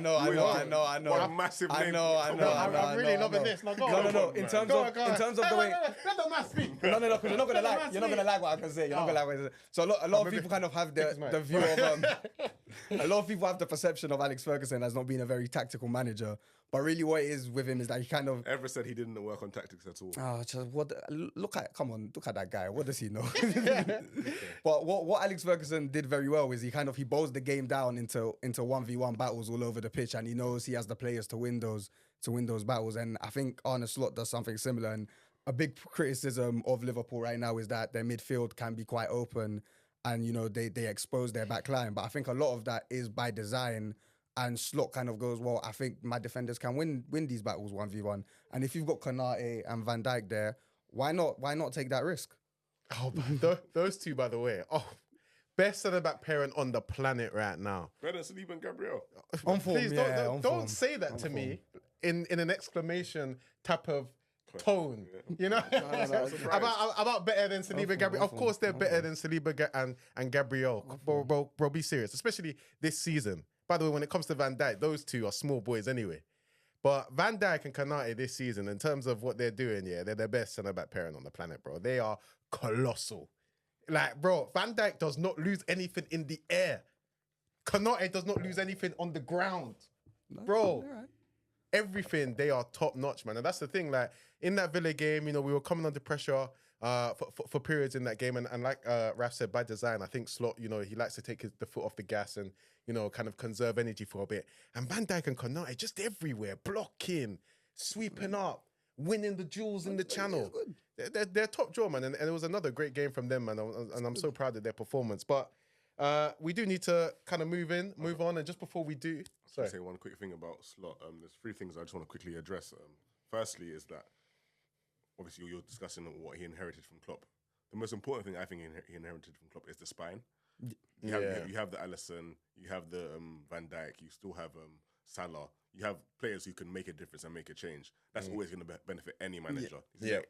S3: know.
S2: What a massive
S3: I
S2: name.
S3: know.
S2: Come on,
S1: I'm really loving this. Now go on.
S3: No. In
S2: man.
S3: terms
S1: Go
S3: of
S1: on, go on.
S3: in terms of the way.
S1: Let the man speak.
S3: No, because you're not gonna like. You're not gonna like what I can say. You're not gonna like what I can say. So a lot of people kind of have the view of. A lot of people have the perception of Alex Ferguson as not being a very tactical manager, but really what it is with him is that he kind of.
S2: Ever said he didn't work on tactics at all.
S3: Look at that guy. What does he know? But what Alex Ferguson did very well is he bows the game down into 1v1 battles all over the pitch, and he knows he has the players to win those battles. And I think Arne Slot does something similar. And a big criticism of Liverpool right now is that their midfield can be quite open, and they expose their back line. But I think a lot of that is by design. And Slot kind of goes, well, I think my defenders can win these battles 1v1. And if you've got Konate and Van Dijk there, why not take that risk?
S1: Oh, but those two, by the way. Oh, best centre-back pairing on the planet right now.
S2: Better than Saliba and Gabriel.
S3: On form,
S1: Please
S3: yeah, on form.
S1: don't say that to me in an exclamation type of tone.
S3: No.
S1: about better than Saliba and Gabriel. Of course, they're better than Saliba and Gabriel. Bro, be serious. Especially this season. By the way, when it comes to Van Dijk, those two are small boys anyway. But Van Dijk and Konate this season, in terms of what they're doing, they're the best centre-back pairing on the planet, bro. They are colossal. Like, bro, Van Dijk does not lose anything in the air. Konate does not lose anything on the ground. Bro, everything, they are top-notch, man. And that's the thing, like, in that Villa game, we were coming under pressure for periods in that game. And like Raf said, by design, I think Slot, he likes to take the foot off the gas and, kind of conserve energy for a bit. And Van Dijk and Konate just everywhere, blocking, sweeping up, winning the duels in the channel. They're top draw, man. And it was another great game from them, man. And I'm so proud of their performance. But we do need to kind of move on. And just before we do...
S2: Sorry. Say one quick thing about Slot. There's 3 things I just want to quickly address. Firstly is that, obviously, you're discussing what he inherited from Klopp. The most important thing I think he inherited from Klopp is the spine. You have the Alisson, you have the Van Dijk, you still have Salah. You have players who can make a difference and make a change. That's always going to benefit any manager.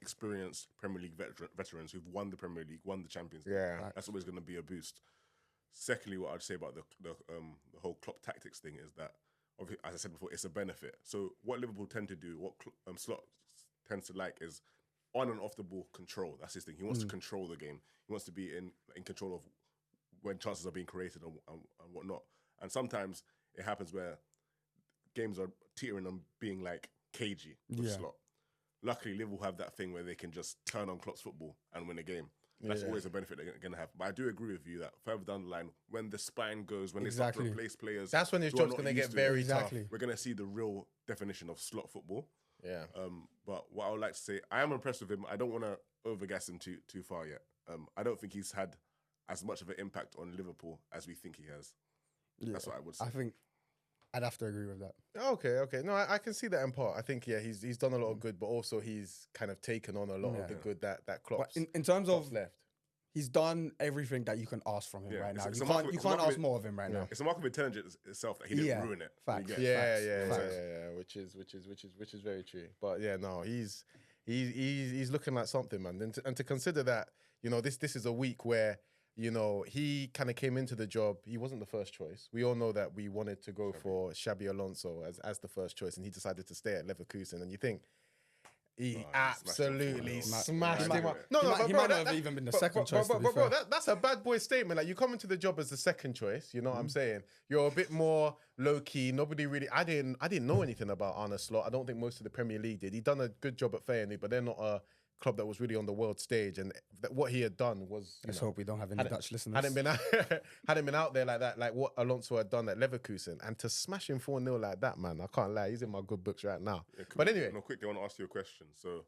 S2: Experienced Premier League veterans who've won the Premier League, won the Champions League. That's always going to be a boost. Secondly, what I'd say about the whole Klopp tactics thing is that, as I said before, it's a benefit. So what Liverpool tend to do, what Slot tends to like is on and off the ball control. That's his thing. He wants to control the game. He wants to be in control of when chances are being created and whatnot. And sometimes it happens where games are teetering on being like cagey with Slot. Luckily, Liverpool have that thing where they can just turn on Klopp's football and win a game. That's always a benefit they're going to have. But I do agree with you that further down the line, when the spine goes, when they start to replace players,
S1: that's when his job's going to get very tough.
S2: We're going to see the real definition of Slot football.
S1: Yeah.
S2: But what I would like to say, I am impressed with him. I don't want to overgas him too far yet. I don't think he's had as much of an impact on Liverpool as we think he has. Yeah. That's what I would say.
S3: I think I'd have to agree with that.
S1: Okay. No, I can see that in part. I think, he's done a lot of good, but also he's kind of taken on a lot of the good that Klopp's
S3: in terms of
S1: left.
S3: He's done everything that you can ask from him right now. You can't ask more of him right now.
S2: It's a mark of intelligence itself that he didn't ruin it.
S3: Facts.
S1: Yeah. Which is very true. But he's looking like something, man. And to consider that, this is a week where, he kind of came into the job. He wasn't the first choice. We all know that we wanted to go for Xabi Alonso as the first choice, and he decided to stay at Leverkusen. And you think he absolutely smashed him up.
S3: He might not have even been the second choice.
S1: Bro, that's a bad boy statement. Like, you come into the job as the second choice. You know what I'm saying? You're a bit more low key. Nobody really. I didn't know anything about Arne Slot. I don't think most of the Premier League did. He done a good job at Feyenoord, but they're not a club that was really on the world stage, and what he had done was.
S3: Let's hope we don't have any Dutch listeners.
S1: Hadn't been out there like that, like what Alonso had done at Leverkusen, and to smash him 4-0 like that, man, I can't lie, he's in my good books right now. But anyway,
S2: quickly, I want to ask you a question. So,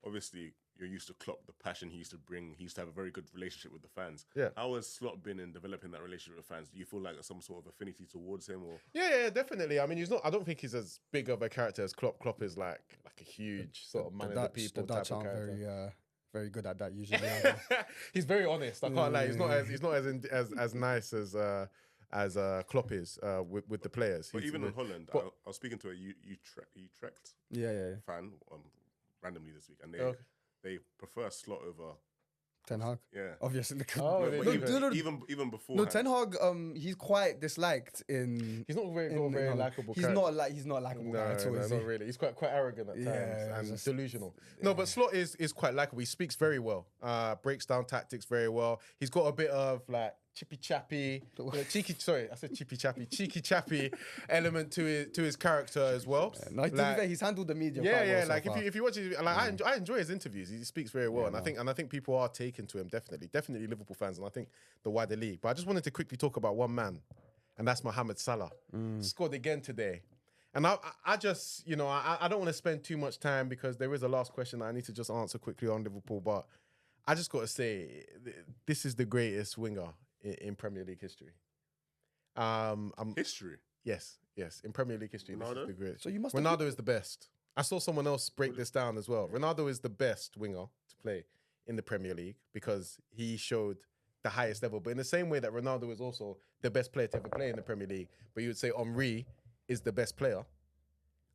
S2: obviously, you're used to Klopp, the passion he used to bring. He used to have a very good relationship with the fans.
S1: Yeah.
S2: How has Slot been in developing that relationship with fans? Do you feel like there's some sort of affinity towards him, or?
S1: Yeah, definitely. I mean, he's not. I don't think he's as big of a character as Klopp. Klopp is like a huge sort of man of the people type of character.
S3: Very good at that usually.
S1: He's very honest. I can't lie. He's not as nice as Klopp is with the players.
S2: But even in Holland, I was speaking to a Utrecht fan randomly this week, and they prefer Slot over
S3: Ten Hag.
S2: Yeah,
S3: obviously.
S2: Even before.
S3: No, Ten Hag. He's quite disliked in.
S1: He's not very likable.
S3: He's not likable at all.
S1: No, not really. He's quite arrogant at times and delusional. No, but Slot is quite likable. He speaks very well. Breaks down tactics very well. He's got a bit of like chippy chappy element to his character as well.
S3: No, to be fair, he's handled the media.
S1: Like if you watch his, like I enjoy his interviews. He speaks very well, and I think people are taken to him definitely Liverpool fans, and I think the wider league. But I just wanted to quickly talk about one man, and that's Mohamed Salah. Scored again today. And I just, I don't want to spend too much time because there is a last question that I need to just answer quickly on Liverpool, but I just got to say, this is the greatest winger in Premier League history.
S2: History?
S1: Yes, in Premier League history,
S2: Ronaldo?
S1: this is the greatest.
S3: So you must
S1: Ronaldo is the best. I saw someone else break this down as well. Ronaldo is the best winger to play in the Premier League because he showed the highest level. But in the same way that Ronaldo is also the best player to ever play in the Premier League, but you would say Henry is the best player,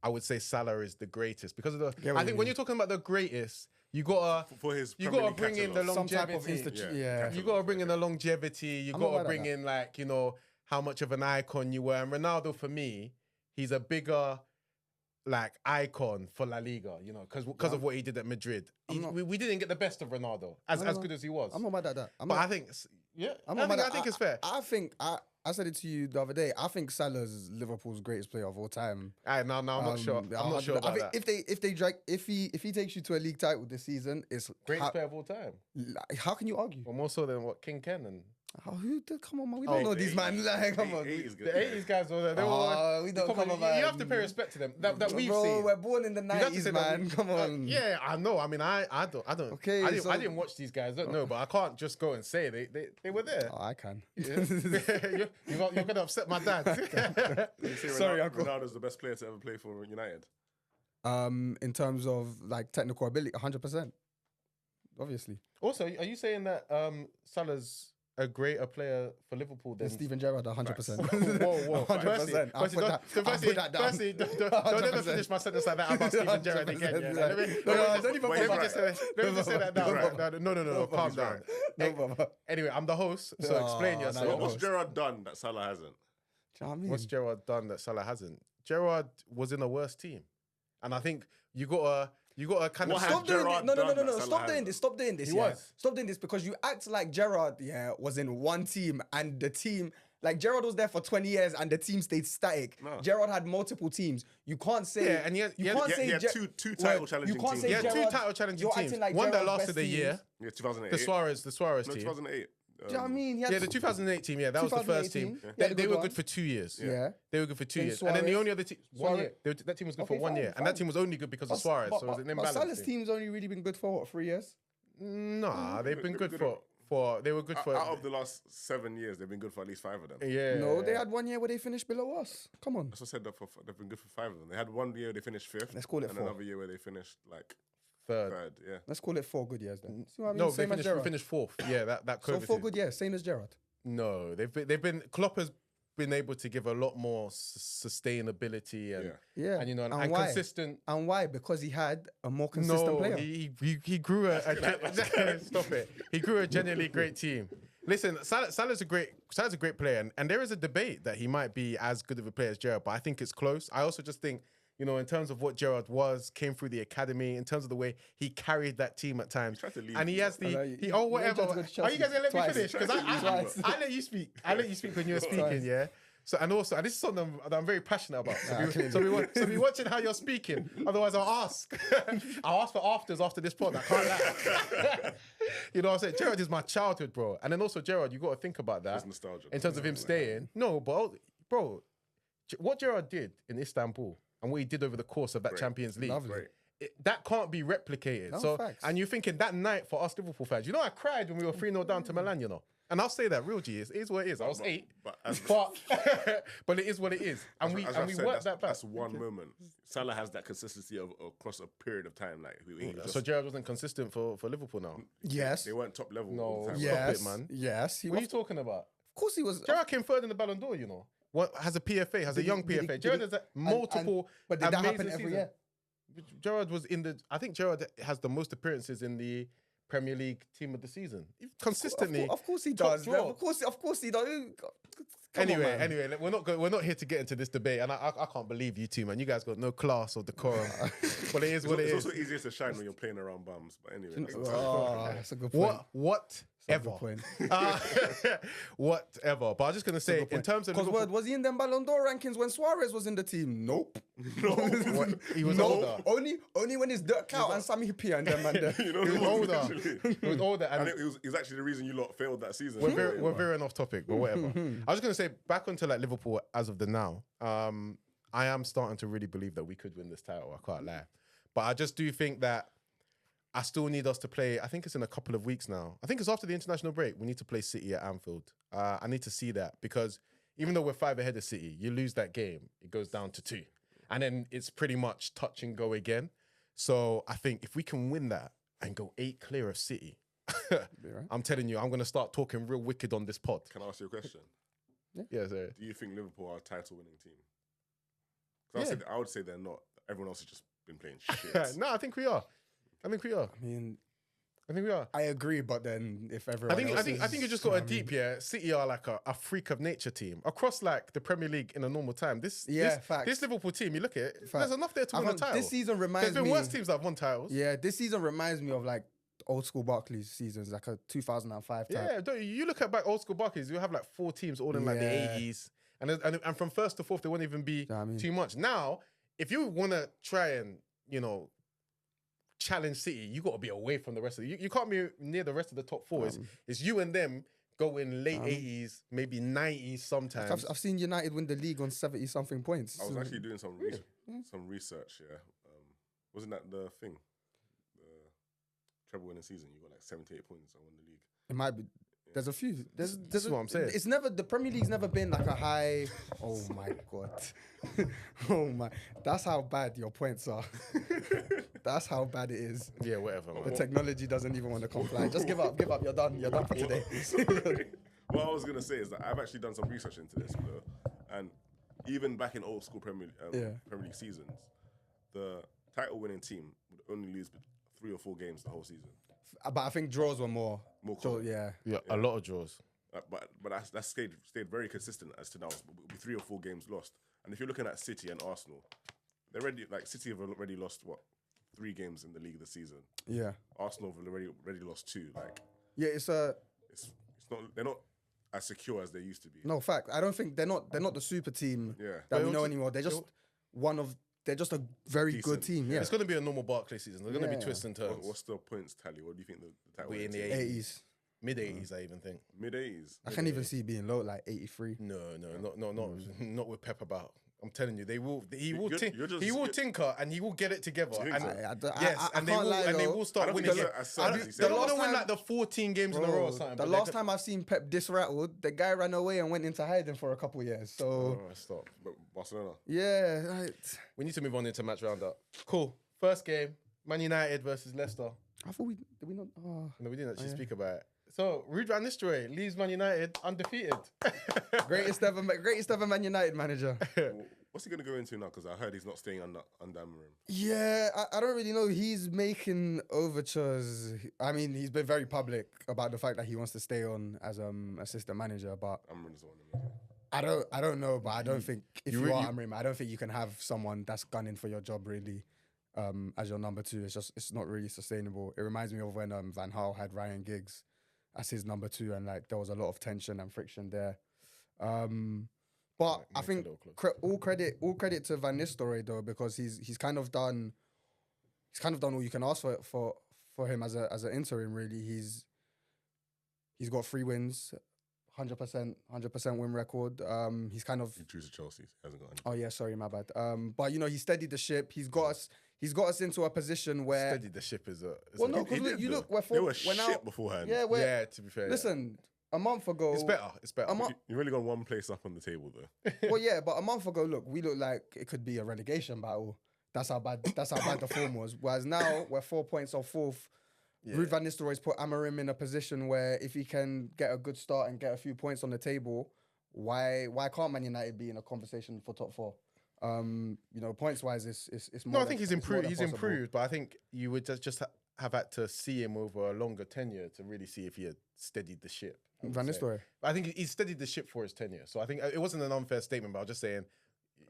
S1: I would say Salah is the greatest because of the. I think when you're talking about the greatest, you gotta bring in the longevity. You gotta bring in the longevity. You gotta bring in how much of an icon you were. And Ronaldo, for me, he's a bigger icon for La Liga. Because of what he did at Madrid. We didn't get the best of Ronaldo as good as he was.
S3: I'm not mad at that.
S1: I think it's fair.
S3: I said it to you the other day. I think Salah's Liverpool's greatest player of all time.
S1: No, I'm not sure. I'm not sure about that.
S3: If he takes you to a league title this season, it's
S1: greatest player of all time.
S3: How can you argue?
S1: Well, more so than what King Ken and.
S3: Come on, man. We don't know these man. Come on.
S1: The 80s guys were there.
S3: We don't come on, man.
S1: You have to pay respect to them. That we've seen.
S3: We're born in the 90s, man. Come on.
S1: Yeah, I know. I mean, I don't. Okay, I didn't watch these guys. I don't know, but I can't just go and say they were there.
S3: Oh, I can.
S1: Yeah. You're going to upset my dad.
S3: Sorry, Uncle.
S2: Ronaldo's the best player to ever play for United.
S3: In terms of technical ability, 100%. Obviously.
S1: Also, are you saying that Salah's a greater player for Liverpool than
S3: Steven Gerrard? 100%.
S1: Whoa.
S3: 100%. I'll put that down.
S1: Firstly, don't ever finish my sentence like that about Steven Gerrard again. Let me just say that down. No, calm down. Anyway, I'm the host, so explain yourself.
S2: What's Gerrard done that Salah hasn't?
S1: What's Gerrard done that Salah hasn't? Gerrard was in a worse team. And I think you got to... You got to kind of
S2: What
S3: Stop doing
S2: Gerrard
S3: it. No.
S2: done that
S3: Stop
S2: Salah
S3: doing
S2: hasn't?
S3: this. Stop doing this.
S1: He
S3: yeah.
S1: was.
S3: Stop doing this because you act like Gerrard, was in one team and the team, like Gerrard was there for 20 years and the team stayed static.
S2: No.
S3: Gerrard had multiple teams. You can't say.
S1: Yeah, and he had-
S3: you
S1: he had-
S3: can't
S2: he
S3: say
S2: had
S3: Ger-
S2: two title
S3: Word,
S2: challenging
S3: You can't
S2: teams.
S3: say
S1: He had two
S3: Gerrard-
S1: title challenging
S3: you're
S1: teams.
S3: acting like
S1: One that
S3: Gerrard's
S1: lasted
S3: best
S1: a year.
S3: teams.
S2: Yeah, 2008.
S1: The Suarez
S2: No,
S1: team.
S2: 2008.
S3: Do you know what I mean? He had
S1: Yeah, the 2008 team. Yeah, that was the first
S3: 2018,
S1: team.
S3: he had
S1: They,
S3: a
S1: they
S3: good
S1: were
S3: one.
S1: good for 2 years.
S3: Yeah.
S1: They were good for 2
S3: Then
S1: years. And then the
S3: Suarez-
S1: only other team, 1 year. That team was good for
S3: Okay,
S1: 1 year.
S3: fine,
S1: And that
S3: fine.
S1: team was only good because of Suarez. So it was an
S3: But
S1: imbalance.
S3: Salah's
S1: thing.
S3: team's only really been good for what, 3 years?
S1: Nah, they've been good
S2: Good.
S1: for. They were good for.
S2: Out of the last 7 years, they've been good for at least 5 of them.
S1: Yeah.
S3: No, they had 1 year where they finished below us. Come on.
S2: That's what I said. They've been good for 5 of them. They had 1 year they finished 5th.
S3: Let's call it
S2: and
S3: 4.
S2: another year where they finished like
S1: third.
S2: 3rd. Yeah.
S3: Let's call it 4 good years then. See what I mean?
S1: No, they
S3: Same as
S1: finished, we
S3: Gerrard.
S1: finished fourth. Yeah, that
S3: So
S1: COVID
S3: 4
S1: season.
S3: good years, same as Gerrard.
S1: No, they've been. Klopp has been able to give a lot more sustainability and
S3: Yeah.
S1: and you know and
S3: why?
S1: consistent.
S3: And why? Because he had a more consistent
S1: No,
S3: player.
S1: he grew a stop it. He grew a genuinely great team. Listen, Salah's a great player, and there is a debate that he might be as good of a player as Gerrard, but I think it's close. I also just think, you know, in terms of what Gerrard came through the academy, in terms of the way he carried that team at times,
S2: tried to leave
S1: and he
S2: you.
S1: has
S3: I know,
S1: whatever.
S3: you tried to go to
S1: Are you guys gonna let me
S3: Chelsea
S1: finish? Because
S3: twice.
S1: I let you speak. I let you speak when you were speaking, yeah. So and this is something that I'm very passionate about. So we watching how you're speaking. Otherwise, I'll ask. I'll ask for afters after this pod. I can't lie. You know what I'm saying? Gerrard is my childhood, bro. And then also Gerrard, you got to think about that
S2: It's nostalgia.
S1: in terms of him staying. No, but bro, what Gerrard did in Istanbul and what he did over the course of that Champions League.
S3: Lovely.
S1: That can't be replicated.
S3: No,
S1: so,
S3: facts.
S1: and you're thinking that night for us Liverpool fans, you know, I cried when we were 3-0 down to Milan, you know. And I'll say that, real G, it is what it is. I was 8,
S2: but
S1: but it is what it is. And we
S2: As I've said,
S1: worked that back.
S2: That's one moment. Salah has that consistency across a period of time. Like he just,
S1: So Gerrard wasn't consistent for Liverpool now.
S3: Yes.
S2: they weren't top level.
S1: No.
S2: all the time.
S1: Yeah.
S3: Yes.
S1: it, man.
S3: Yes. He
S1: What are
S3: was.
S1: you talking about?
S3: Of course he was.
S1: Gerrard came third in the Ballon d'Or, you know. What has a PFA, has a young
S3: did he-
S1: PFA.
S3: did
S1: Gerrard
S3: he-
S1: has multiple.
S3: But did that
S1: amazing
S3: happen every
S1: seasons.
S3: year?
S1: Gerrard was I think Gerrard has the most appearances in the Premier League team of the season. Consistently.
S3: Of course he
S1: top
S3: does.
S1: drawer.
S3: Of course he does. Come on,
S1: Anyway,
S3: man.
S1: we're not here to get into this debate, and I can't believe you two, man. You guys got no class or decorum. But it is what it
S2: It's
S1: is.
S2: also easier to shine when you're playing around bums. But anyway, that's
S3: Oh, that's a good point.
S1: Whatever.
S3: Good point.
S1: Whatever. But I was just gonna say, in terms of
S3: Because
S1: Liverpool,
S3: was he in them Ballon d'Or rankings when Suarez was in the team? Nope.
S1: what, he was
S3: No.
S1: older.
S3: Only when it's Dirk Cow and Sammy Hipia and them man there.
S2: you know,
S1: He was older.
S2: literally.
S1: He was older,
S2: And
S1: and
S2: it was actually the reason you lot failed that season.
S1: we're veering off topic, but whatever. I was gonna say, back onto like Liverpool as of the now. I am starting to really believe that we could win this title. I can't lie, but I just do think that I still need us to play. I think it's in a couple of weeks now. I think it's after the international break. We need to play City at Anfield. I need to see that because even though we're 5 ahead of City, you lose that game, it goes down to 2, and then it's pretty much touch and go again. So I think if we can win that and go 8 clear of City, I'm telling you, I'm going to start talking real wicked on this pod.
S2: Can I ask you a question?
S1: Yeah, sorry.
S2: Do you think Liverpool are a title-winning team? 'Cause I would say they're not. Everyone else has just been playing shit.
S1: No, I think we are. I think we are.
S3: I mean,
S1: I think we are.
S3: I agree, but then if everyone
S1: I think you just got a deep, yeah. City are like a freak of nature team across like the Premier League in a normal time. This Liverpool team, you look at it, there's enough there to win a title.
S3: This season reminds me.
S1: There's been worse teams that have won titles.
S3: Yeah, this season reminds me of like old school Barclays seasons, like a 2005 type.
S1: Yeah, you look at back old school Barclays, you have like 4 teams all in like the
S3: Yeah.
S1: 80s. And from first to fourth, there won't even be
S3: what I mean?
S1: too much. Now, if you want to try and, you know, challenge City, you got to be away from the rest of you can't be near the rest of the top 4. It's you and them going late 80s, maybe 90s sometimes.
S3: I've seen United win the league on 70 something points.
S2: I was actually doing some research. Yeah, wasn't that the thing? The treble winning season, you got like 78 points. I won the league.
S3: It might be. There's a few. This
S1: is what I'm saying.
S3: It's never the Premier League's never been like a high. Oh my god. Oh my. That's how bad your points are. That's how bad it is.
S1: Yeah, whatever, man.
S3: The technology doesn't even want to comply. Just give up. You're done. You're done for today.
S2: What I was gonna say is that I've actually done some research into this, and even back in old school Premier League seasons, the title winning team would only lose 3 or 4 games the whole season.
S3: But I think draws were more.
S2: Common.
S3: Yeah.
S1: Yeah, a lot of draws.
S2: But that's stayed very consistent as to now. It'll be 3 or 4 games lost. And if you're looking at City and Arsenal, they're already City have already lost what 3 games in the league this season.
S3: Yeah.
S2: Arsenal have already lost 2. Like,
S3: Yeah, it's a
S2: it's not, they're not as secure as they used to be.
S3: no fact. I don't think they're not the super team
S2: Yeah.
S3: that
S1: But
S3: we know
S1: also-
S3: anymore. They're just they're just a very good
S2: Decent,
S3: team.
S2: yeah.
S3: Yeah.
S1: It's going to be a normal Barclays season. They're going to be
S3: Yeah.
S1: twisting
S2: What,
S1: turns.
S2: what's the points tally? What do you think the title
S1: We in the
S2: is?
S3: 80s.
S1: Mid 80s, I even think.
S2: Mid-80s.
S3: I can't even see it being low, like 83.
S1: No, not with Pep about. I'm telling you, he will
S2: You're just-
S1: tinker and he will get it together.
S2: Do you
S1: And
S2: think so?
S1: yes,
S3: I
S1: and they
S3: can't
S1: will
S3: lie,
S1: and they
S3: though.
S1: will
S2: I
S1: start
S2: don't
S1: winning.
S2: think
S1: Games.
S2: that's as sad as he
S1: They're
S2: said.
S1: not
S3: last
S1: gonna win
S3: time-
S1: like the 14 games in a row or something.
S3: The
S1: but
S3: last time I've seen Pep disrattled, the guy ran away and went into hiding for a couple years. So
S1: Oh, stop.
S2: But Barcelona.
S3: yeah,
S1: We need to move on into match roundup. Cool. First game, Man United versus Leicester.
S3: I thought did we not? Oh.
S1: No, we didn't actually speak about it. So Ruud van Nistelrooy leaves Man United undefeated.
S3: Greatest ever Man United manager.
S2: What's he going to go into now? Because I heard he's not staying under Amorim.
S3: Yeah, I don't really know. He's making overtures. I mean, he's been very public about the fact that he wants to stay on as assistant manager, but
S2: Amorim's the one. to make it.
S3: I don't know. But I don't think if
S1: you
S3: you are
S1: really-
S3: Amrim, I don't think you can have someone that's gunning for your job really. As your number 2, it's not really sustainable. It reminds me of when Van Gaal had Ryan Giggs as his number 2, and like there was a lot of tension and friction there. But I
S1: make a
S3: think
S1: little closer.
S3: all credit to Van Nistelrooy though, because he's kind of done all you can ask for him as an interim. Really, he's got 3 wins, 100% win record. He's kind of
S2: He drew to Chelsea. He hasn't got any.
S3: oh yeah, sorry, my bad. But he steadied the ship. He's got us into a position where
S1: Steady the ship is a.
S3: well no,
S2: He
S3: because
S2: did,
S3: you
S2: though.
S3: look we're
S2: They were
S3: we're
S2: shit
S3: now
S2: beforehand.
S3: yeah we're
S1: Yeah, to be fair.
S3: listen. A month ago,
S1: It's better. It's better.
S3: A month,
S2: You've only got one place up on the table, though.
S3: well, yeah, but a month ago, look, we looked like it could be a relegation battle. That's how bad the form was. Whereas now we're 4 points off 4th.
S1: Yeah.
S3: Ruud van Nistelrooy's put Amorim in a position where if he can get a good start and get a few points on the table, why can't Man United be in a conversation for top 4? Points wise, it's more.
S1: No, I think he's
S3: it's more
S1: improved.
S3: than
S1: He's
S3: possible.
S1: improved, but I think you would just have had to see him over a longer tenure to really see if he had steadied the ship. I would
S3: Van
S1: say.
S3: Nistelrooy.
S1: I think he steadied the ship for his tenure. So I think it wasn't an unfair statement, but I was just saying.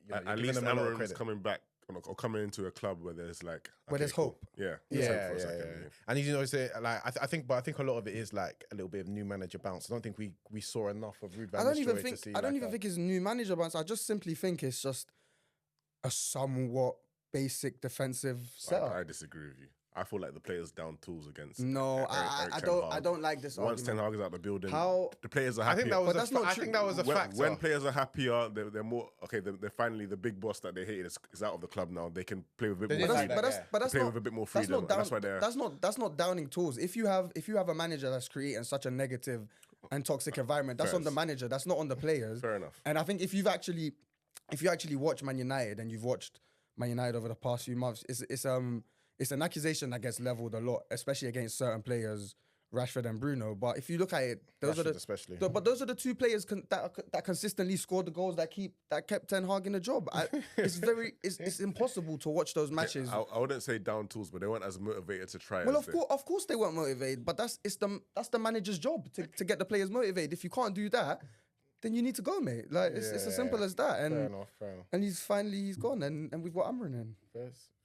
S1: You're
S2: At
S1: giving
S2: least
S1: him a lot of
S2: Amorim's
S1: credit.
S2: coming back or coming into a club where there's like
S3: Where there's
S2: cool.
S3: hope.
S2: Yeah, there's hope
S1: Yeah,
S2: for a
S1: yeah,
S2: second,
S1: yeah. And he's say like I think a lot of it is like a little bit of new manager bounce. I don't think we saw enough of Ruud van
S3: I don't even
S1: Nistelrooy
S3: think
S1: to see.
S3: I don't
S1: like
S3: even
S1: a-
S3: think it's new manager bounce. I just simply think it's just a somewhat basic defensive setup.
S2: I disagree with you. I feel like the players down tools against.
S3: No,
S2: Eric
S3: I
S2: Ten
S3: don't.
S2: Hag.
S3: I don't like this
S2: Once Ten
S3: argument.
S2: Hag is out the building,
S3: How-
S2: the players are
S1: I
S2: happy.
S1: think that was.
S3: But that's not
S1: I
S3: true.
S1: think that was a factor.
S2: when players are happier, they're more okay. They're finally the big boss that they hated is out of the club now. They can play with a bit
S1: They
S2: more
S1: didn't
S2: freedom.
S1: like that,
S3: But that's
S2: play
S3: not
S2: with a bit more
S3: that's
S2: freedom.
S3: not
S2: And
S3: down,
S2: that's why they're.
S3: that's not downing tools. If you have a manager that's creating such a negative and toxic environment, that's on the
S2: Facts.
S3: manager. That's not on the players.
S2: Fair enough.
S3: And I think if you actually watch Man United and you've watched Man United over the past few months, it's an accusation that gets leveled a lot, especially against certain players, Rashford and Bruno. But if you look at it, those are
S1: Rashford
S3: the
S1: especially.
S3: but those are the 2 players that consistently scored the goals that kept Ten Hag in the job. It's impossible to watch those matches.
S2: I wouldn't say down tools, but they weren't as motivated to try.
S3: Well,
S2: as
S3: of course they weren't motivated, but that's the manager's job to get the players motivated. If you can't do that, then you need to go, mate. Like it's as simple as that.
S1: Fair
S3: And
S1: enough.
S3: and he's gone, and we've got Amrin in.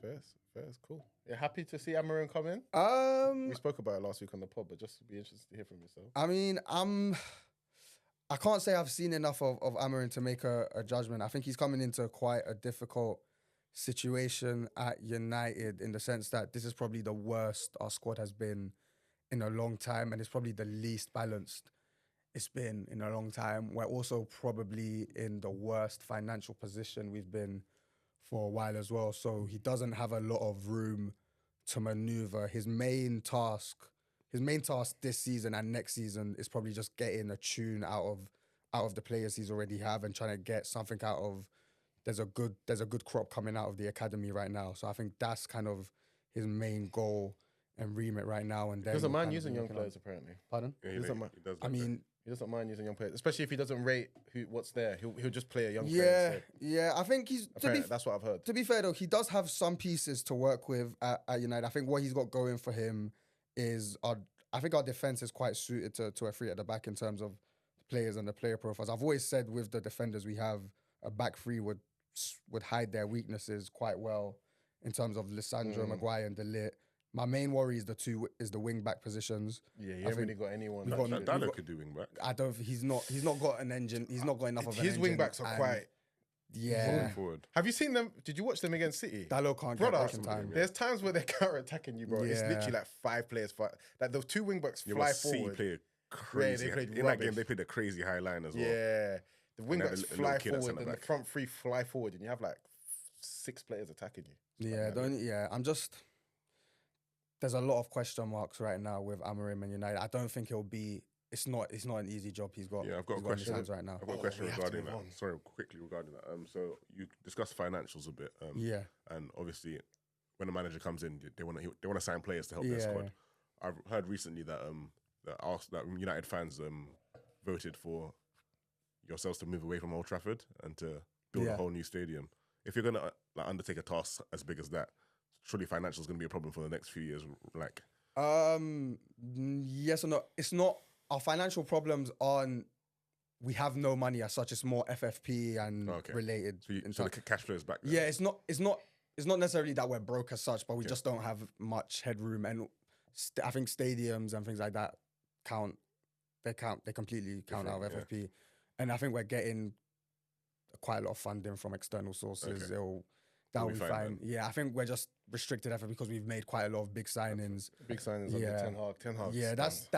S1: Fair, cool. You're happy to see Amarin come in? We spoke about it last week on the pod, but just be interested to hear from yourself.
S3: I mean, I can't say I've seen enough of Amarin to make a judgment. I think he's coming into quite a difficult situation at United in the sense that this is probably the worst our squad has been in a long time, and it's probably the least balanced it's been in a long time. We're also probably in the worst financial position we've been for a while as well. So he doesn't have a lot of room to maneuver. His main task this season and next season is probably just getting a tune out of the players he's already have and trying to get something out of. There's a good crop coming out of the academy right now. So I think that's kind of his main goal and remit right now. And then
S1: He doesn't
S3: we'll
S1: mind
S3: kind of
S1: using
S3: be
S1: young
S3: looking
S1: players,
S3: on-
S1: apparently.
S3: Pardon?
S2: Yeah,
S1: He doesn't mind.
S2: he does
S3: I
S2: like that.
S3: mean,
S1: He doesn't mind using young players, especially if he doesn't rate what's there. He'll just play a young player.
S3: yeah,
S1: instead.
S3: yeah. I think he's
S1: That's what I've heard.
S3: to be fair though, he does have some pieces to work with at United. I think what he's got going for him is I think our defense is quite suited to a 3 at the back in terms of the players and the player profiles. I've always said with the defenders we have, a back 3 would hide their weaknesses quite well in terms of Lissandro, Maguire, and De Ligt. My main worry is the wing back positions.
S1: Yeah, you haven't really got anyone.
S3: we've got-
S2: Dalo could do wing back.
S3: I don't. He's not got an engine. He's not got enough of an
S1: His
S3: engine.
S1: wing backs are
S3: and
S1: quite.
S3: Yeah.
S2: Moving forward.
S1: Have you seen them? Did you watch them against City?
S3: Dalo can't
S1: Brother,
S3: get back in time.
S1: there's times where they're counter attacking you, bro. It's
S3: Yeah.
S1: literally like 5 players. Like those 2 wing backs
S2: Yeah,
S1: fly
S2: but City
S1: forward.
S2: played crazy.
S1: they played
S2: in that
S1: rubbish.
S2: game, they played a crazy high line as well.
S1: Yeah, the wing
S2: had a
S1: backs
S2: little
S1: fly
S2: kid at
S1: forward, and the
S2: centre-back.
S1: front 3 fly forward, and you have like 6 players attacking you.
S3: Yeah, I'm just. There's a lot of question marks right now with Amorim and United. I don't think it'll be. It's not an easy job he's got.
S2: Yeah, I've got a
S3: he's got in his
S2: question.
S3: hands right now.
S2: I've got a question
S1: we have to
S2: regarding
S1: move
S2: that.
S1: on.
S2: Sorry, quickly regarding that. So you discussed financials a bit.
S3: Yeah,
S2: And obviously, when a manager comes in, they want to sign players to help their
S3: Yeah.
S2: squad. I've heard recently that that United fans voted for yourselves to move away from Old Trafford and to build
S3: Yeah.
S2: a whole new stadium. If you're gonna undertake a task as big as that, surely financial is gonna be a problem for the next few years. Like,
S3: yes or no? It's not. Our financial problems aren't. We have no money as such. It's more FFP and
S2: Okay.
S3: related.
S2: so,
S3: in
S2: so the
S3: terms-
S2: cash flow is back there.
S3: Yeah, it's not necessarily that we're broke as such, but we just don't have much headroom, and I think stadiums and things like that they completely count out of
S2: Different,
S3: FFP, and I think we're getting quite a lot of funding from external sources.
S2: Okay.
S3: That'll
S2: We'll
S3: be
S2: be fine
S3: fine. Yeah, I think we're just restricted FFP because we've made quite a lot of big signings.
S1: Big signings under
S3: Yeah.
S1: Ten Hag. Ten Hag.
S3: Yeah, that's the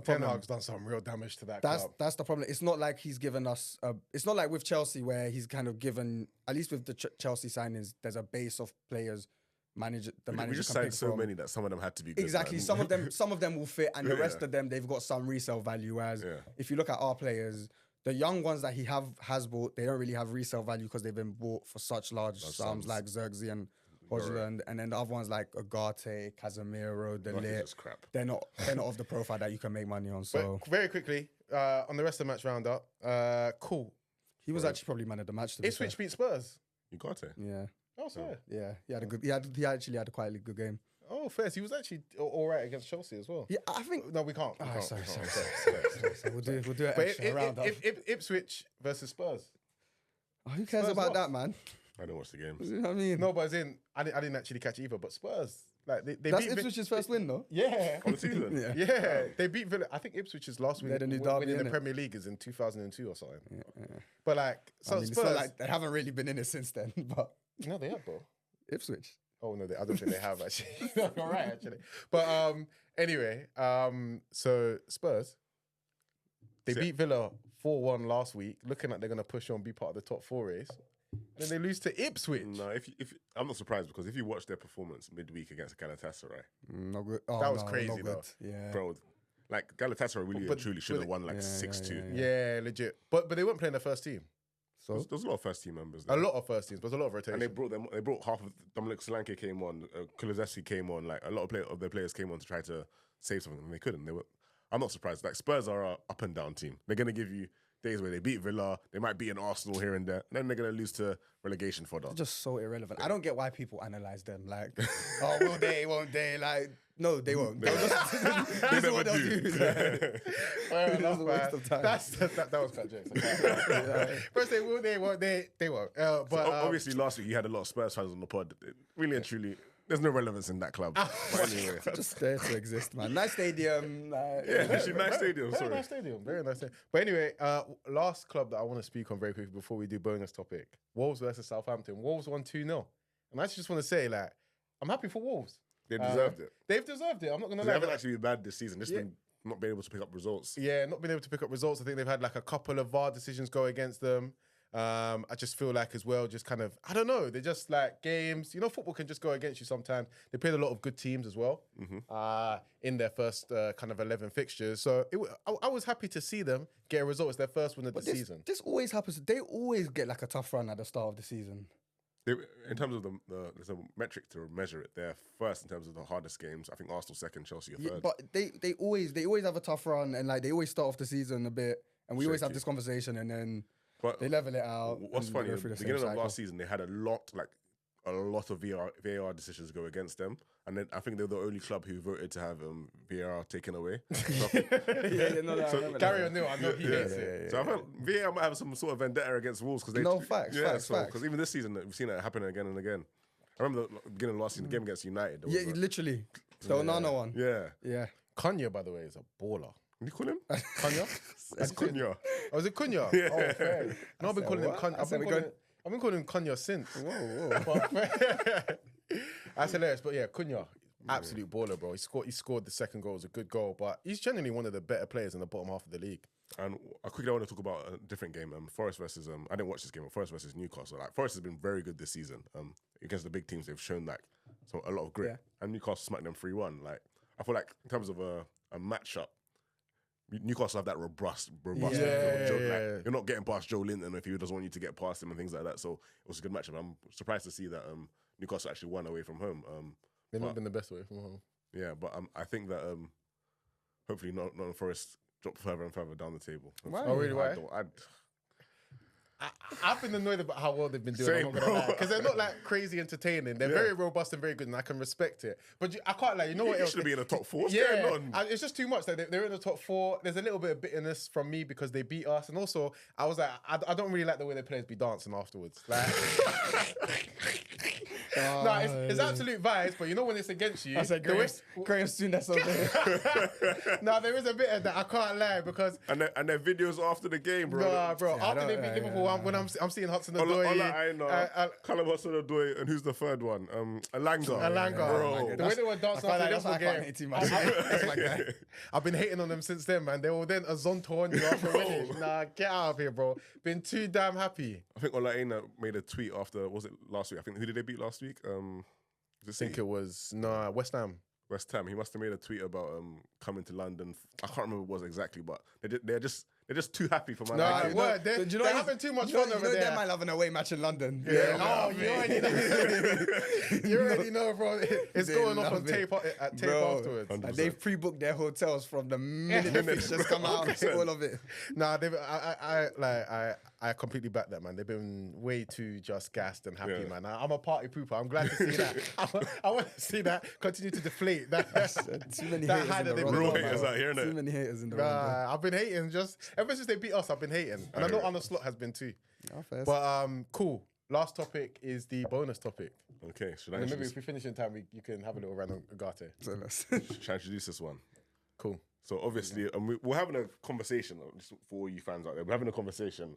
S1: Ten
S3: problem.
S1: Hag's done some real damage to that
S3: That's
S1: club.
S3: that's the problem. It's not like he's given us. It's not like with Chelsea where he's kind of given. At least with the Chelsea signings, there's a base of players. The
S2: We
S3: manager
S2: just
S3: can
S2: signed
S3: pick
S2: so
S3: from.
S2: many that some of them had to be good,
S3: Exactly.
S2: man.
S3: Some of them will fit, and the
S2: Yeah.
S3: rest of them they've got some resale value. As
S2: Yeah.
S3: if you look at our players, the young ones that he has bought, they don't really have resale value because they've been bought for such large sums,
S2: sums.
S3: like Zirkzee and Hojlund, and then the other ones like Agate, Casemiro, De
S2: Like, it's
S3: Ligt.
S2: just crap.
S3: They're not of the profile that you can make money on. So
S1: But very quickly, on the rest of the match roundup, cool.
S3: he was actually probably man of the match. To be fair.
S1: Ipswich beat Spurs.
S2: You got it.
S3: Yeah.
S1: Oh, sorry.
S3: Yeah, he had a good. He actually had a quite good game.
S1: Oh, fair. He was actually all right against Chelsea as well.
S3: Yeah, I think.
S1: No, we can't. We can't.
S3: Sorry.
S1: We can't.
S3: So we'll do it
S1: But
S3: extra round up.
S1: Ipswich versus Spurs.
S3: Who cares
S1: Spurs
S3: about
S1: lost.
S3: that, man?
S2: I don't watch the games.
S3: You know what I mean?
S1: No, but as in, I didn't actually catch either. But Spurs, like they
S3: That's
S1: beat
S3: Ipswich's first win, though.
S1: Yeah.
S2: On the season.
S3: Yeah.
S1: Yeah, they beat Villa. I think Ipswich's last win
S3: They're the new
S1: win
S3: derby,
S1: in the
S3: innit?
S1: Premier League is in 2002 or something. But like, so
S3: I mean, it's
S1: Spurs,
S3: not like they haven't really been in it since then, but
S1: no, they have, bro.
S3: Ipswich.
S1: Oh no, I don't think they have actually. All right, actually. But anyway, so Spurs, they
S2: So-
S1: beat Villa 4-1 last week. Looking like they're gonna push on, be part of the top 4 race, and then they lose to Ipswich.
S2: No, if I'm not surprised because if you watch their performance midweek against Galatasaray,
S3: No good. Oh,
S1: That was
S3: no,
S1: crazy,
S3: not good.
S1: though.
S3: Yeah.
S2: bro, like Galatasaray really
S1: But-
S2: and truly should have
S1: but-
S2: won like
S3: Yeah,
S2: 6-2.
S3: yeah.
S1: Yeah, legit. But they weren't playing their first team.
S3: So
S2: There's a lot of first team members.
S1: A
S2: There.
S1: lot of first teams, but there's a lot of rotation.
S2: And they brought half of Dominic Solanke came on, Kulusevski came on, like a lot of their players came on to try to save something, and they couldn't. I'm not surprised. Like Spurs are a up and down team. They're gonna give you days where they beat Villa, they might beat an Arsenal here and there, and then they're gonna lose to relegation fodder.
S3: they're just so irrelevant. I don't get why people analyze them. Like, oh, will they? Won't they? Like, no, they won't. They'll just, this is what they'll do.
S1: Fair
S3: It
S1: enough,
S3: was a waste
S1: man.
S3: of time.
S1: That was quite jokes. First they will, they won't, they won't. But
S2: Obviously, last week you had a lot of Spurs fans on the pod. Really and truly, there's no relevance in that club. But anyway,
S3: Just there to exist, man. Nice stadium.
S2: yeah, actually, nice stadium.
S1: Very
S2: Sorry.
S1: nice stadium. Very nice stadium. But anyway, last club that I want to speak on very quickly before we do bonus topic: Wolves versus Southampton. Wolves won 2-0, and I actually just want to say, like, I'm happy for Wolves.
S2: They deserved it.
S1: They've deserved it. I'm not gonna
S2: They
S1: lie.
S2: haven't actually been bad this season. Just
S1: Yeah.
S2: been not being able to pick up results.
S1: Yeah, not being able to pick up results. I think they've had like a couple of VAR decisions go against them. I just feel like as well, just kind of, I don't know, they're just like games. You know, football can just go against you sometimes. They played a lot of good teams as well in their first kind of 11 fixtures. So I was happy to see them get a result. It's their first win of the season.
S3: This always happens. They always get like a tough run at the start of the season.
S2: In terms of there's a metric to measure it. They're first in terms of the hardest games. I think Arsenal second, Chelsea are
S3: Yeah,
S2: third.
S3: but they always have a tough run, and like they always start off the season a bit, and we always have
S2: Shaky.
S3: this conversation, and then
S2: But
S3: they level it out.
S2: what's
S3: and
S2: funny,
S3: they go
S2: at
S3: through
S2: the
S3: the same
S2: beginning of
S3: cycle.
S2: last season, they had a lot of VAR decisions go against them, and then I think they're the only club who voted to have VAR taken away. So,
S3: I remember
S1: Gary
S3: that.
S1: O'Neill, I know he hates it.
S2: so I felt VAR might have some sort of vendetta against Wolves because they
S3: No, facts.
S2: Because even this season we've seen it happen again and again. I remember the beginning of last season, the game against United. there
S3: Yeah,
S2: was
S3: literally. The Onana one.
S2: yeah.
S3: Yeah.
S1: Cunha, by the way, is a baller.
S2: What do you call him?
S1: Cunha?
S2: That's Cunha.
S1: Oh, is it Cunha?
S2: Yeah.
S1: Oh, fair. No, I've been
S3: said
S1: calling him
S3: what?
S1: Cunha.
S3: I said
S1: I've been calling him Cunha since.
S3: Whoa.
S1: But- That's hilarious. But yeah, Cunha, absolute baller, bro. He scored the second goal. It was a good goal, but he's generally one of the better players in the bottom half of the league.
S2: And I quickly want to talk about a different game. Forest versus I didn't watch this game, but Forest versus Newcastle. Like Forest has been very good this season. Against the big teams, they've shown like a lot of grit.
S3: Yeah.
S2: And Newcastle smacked them 3-1. Like I feel like in terms of a matchup, Newcastle have that robust.
S3: Yeah.
S2: Like, you're not getting past Joe Linton if he doesn't want you to get past him and things like that. So it was a good matchup. I'm surprised to see that Newcastle actually won away from home.
S1: They've not been the best away from home.
S2: Yeah, but I think that hopefully Nottingham Forest drop further and further down the table.
S3: Why?
S1: Oh, really? Why?
S2: I
S1: I've been annoyed about how well they've been doing.
S2: Same,
S1: I'm not gonna
S2: bro.
S1: lie, because they're not like crazy entertaining. They're very robust and very good, and I can respect it. But I can't like, you know what
S2: you
S1: else?
S2: should be in the top 4. What's
S1: Yeah,
S2: going on?
S1: it's just too much. Like they're in the top 4. There's a little bit of bitterness from me because they beat us, and also I was like, I don't really like the way the players be dancing afterwards. Like, no, it's absolute vibes. But you know when it's against you,
S3: I said Graham Souness over there.
S1: no, there is a bit of that. I can't lie because.
S2: And their videos after the game, bro.
S1: Nah, bro.
S3: Yeah,
S1: after they beat Liverpool, when I'm seeing Hudson
S2: All
S1: Odoi,
S2: I know, Callum Hudson-Odoi, and who's the third one? Alanga.
S1: Bro. The way they were dancing after the
S3: That's why I
S1: Liverpool
S3: can't
S1: game.
S3: hate too much. That's my guy.
S1: I've been hating on them since then, man. They were then a Zonto on you after winning. Nah, get out of here, bro. Been too damn happy.
S2: I think Olaina made a tweet after, was it last week? I think, who did they beat last week?
S1: I think it was West Ham.
S2: West Ham. He must have made a tweet about coming to London. I can't remember what it was exactly, but they're just too happy for Man
S1: Nah,
S2: United.
S1: word. They're
S3: Do you know
S1: having too much fun over
S3: They
S1: there.
S3: might have an away match in London.
S1: Yeah. Oh, you already know. You already know, bro. It's
S3: They
S1: going off on
S3: love it.
S1: tape
S3: Bro.
S1: afterwards.
S3: And they've pre-booked their hotels from the minute the fixtures come out.
S2: 100%.
S3: All of it.
S1: Nah, I completely back that, man. They've been way too just gassed and happy,
S2: Yeah.
S1: man. I'm a party pooper. I'm glad to see that. I want to see that continue to deflate.
S3: Too many
S1: That
S3: haters
S1: high
S3: in
S1: that
S3: the
S1: they
S3: Rondo,
S2: Real
S1: brought,
S3: man.
S2: haters out here,
S3: Too
S2: innit?
S3: many haters in the Rondo.
S1: I've been hating just ever since they beat us. I've been hating, and I know Arne Slot has been too.
S3: Oh, fair.
S1: But cool. Last topic is the bonus topic.
S2: Okay, should I
S1: And maybe
S2: introduce,
S1: if we finish in time, you can have a little round of Agate.
S2: should I introduce this one?
S1: Cool.
S2: So obviously, we're having a conversation, just for all you fans out there, we're having a conversation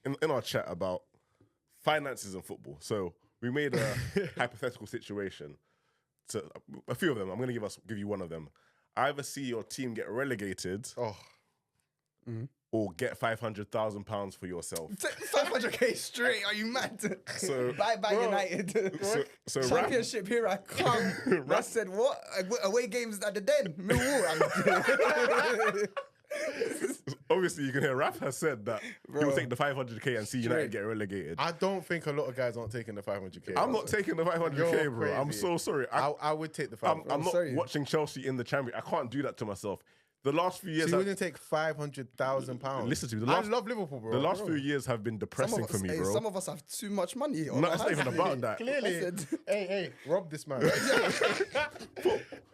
S2: in our chat about finances and football. So we made a hypothetical situation to a few of them. I'm going to give you one of them. Either see your team get relegated
S1: Oh,
S2: or get £500,000 for yourself.
S3: 500k straight. Are you mad?
S2: So-
S3: bye
S1: Bro.
S2: So
S3: United.
S2: Raph,
S3: Championship, here I come. I said, what? Away games at the Den. Millwall.
S2: obviously you can hear Raph has said that
S3: Bro.
S2: he'll take the 500k and see United get relegated.
S1: I don't think a lot of guys aren't taking the 500k.
S2: I'm not taking the 500k,
S1: You're
S2: bro. I'm
S1: crazy.
S2: so sorry.
S1: I would take the
S2: I'm
S1: 500.
S2: not
S3: sorry.
S2: watching Chelsea in the Champions. I can't do that to myself. The last few
S1: So
S2: years,
S1: you wouldn't take £500,000.
S2: Listen to me, the
S1: I
S2: last-
S1: love Liverpool, bro.
S2: the last few years have been depressing for me, bro.
S3: Some of us have too much money.
S2: No, it's not even about that.
S1: Clearly,
S3: I said-
S1: hey, rob this man.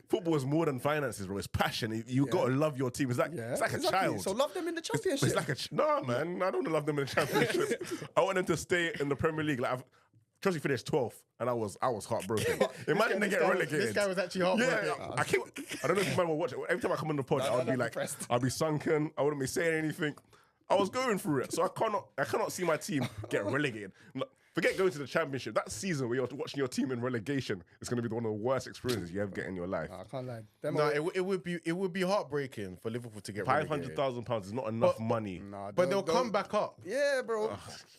S2: Football is more than finances, bro. It's passion. You gotta love your team. It's like
S3: Yeah,
S2: it's like
S3: exactly.
S2: a child.
S3: So love them in the championship.
S2: It's like no, man. I don't want to love them in the championship. I want them to stay in the Premier League. Like Chelsea finished 12th, and I was heartbroken. Imagine they get relegated.
S1: This guy was actually heartbroken.
S2: Yeah, I don't know if you might watch it. Every time I come on the pod, I would be
S3: I'm
S2: like,
S3: impressed.
S2: I'll be sunken. I wouldn't be saying anything. I was going through it, so I cannot see my team get relegated. Forget going to the championship. That season where you're watching your team in relegation is going to be one of the worst experiences you ever get in your life.
S3: I can't lie. Them
S1: No,
S3: away-
S1: it would be heartbreaking for Liverpool to get relegated.
S2: £500,000 is not enough money.
S3: Nah,
S1: But they'll
S3: don't-
S1: come back up.
S3: Yeah, bro.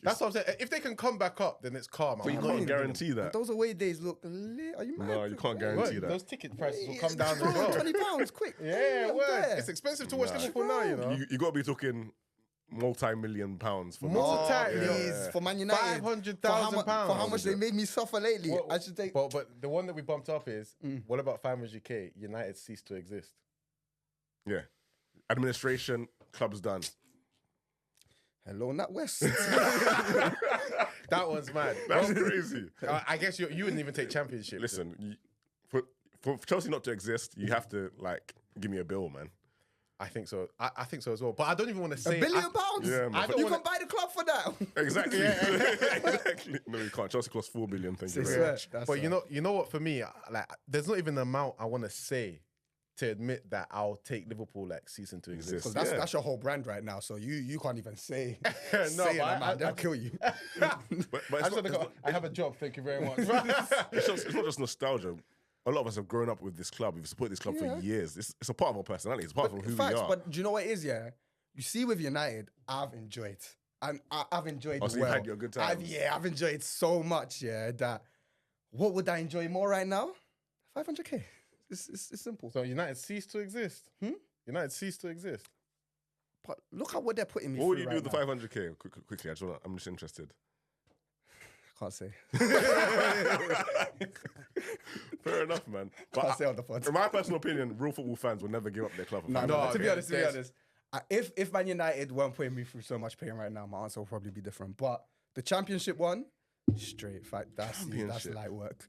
S1: That's what I'm saying. If they can come back up, then it's calm.
S2: But you can't guarantee that.
S3: Those away days look lit. Are you mad?
S2: No, you can't
S1: What?
S2: guarantee that.
S1: Those ticket prices will come down as
S3: Bro,
S1: well.
S3: £20 quick.
S1: Yeah,
S3: I'm
S1: word.
S3: there.
S1: It's expensive to watch Liverpool now, you know.
S2: You got to be talking multi-million pounds for
S1: Multi-
S2: that.
S1: Tight,
S3: Please,
S1: yeah.
S3: for Man United.
S1: £500,000
S3: For how much they made me suffer lately.
S1: Well,
S3: I should take.
S1: But the one that we bumped up is what about 500k? United ceased to exist.
S2: Yeah. Administration, club's done.
S3: Hello, Nat West.
S1: That one's mad.
S2: That's crazy.
S1: I guess you wouldn't even take championship.
S2: Listen, for Chelsea not to exist, you have to like give me a bill, man.
S1: I think so. I think so as well. But I don't even want to say
S3: £1 billion?
S2: Yeah, man.
S1: I don't
S3: You
S1: wanna-
S3: can buy the club for that.
S2: Exactly. exactly. No, you can't. Chelsea cost 4 billion. Thank you
S3: It's
S2: very much.
S3: That's
S1: But you know what? For me, like, there's not even an amount I want to say to admit that I'll take Liverpool like ceasing to exist.
S3: Because that's your whole brand right now. So you can't even say.
S1: No,
S3: say
S1: but
S3: it, man. They'll kill you.
S2: But
S1: I have a job. Thank you very much.
S2: it's not just nostalgia. A lot of us have grown up with this club. We've supported this club for years. It's a part of our personality. It's a part of who
S3: Facts,
S2: we are.
S3: but do you know what it is? Yeah, you see, with United, I've enjoyed, and I've enjoyed.
S2: Oh, so
S3: well.
S2: you've had your good times.
S3: I've enjoyed so much. Yeah, that what would I enjoy more right now? 500k. It's simple.
S1: So United ceased to exist. United ceased to exist.
S3: But look at what they're putting me
S2: What would you
S3: through
S2: do
S3: right
S2: with the 500k? Quickly, I'm just interested.
S3: Can't say.
S2: Fair enough, man.
S3: Can't say on the pod.
S2: In my personal opinion, real football fans will never give up their club. For
S3: No,
S2: 500K.
S3: to be honest, if Man United weren't putting me through so much pain right now, my answer will probably be different. But the championship one, straight fact, that's light work.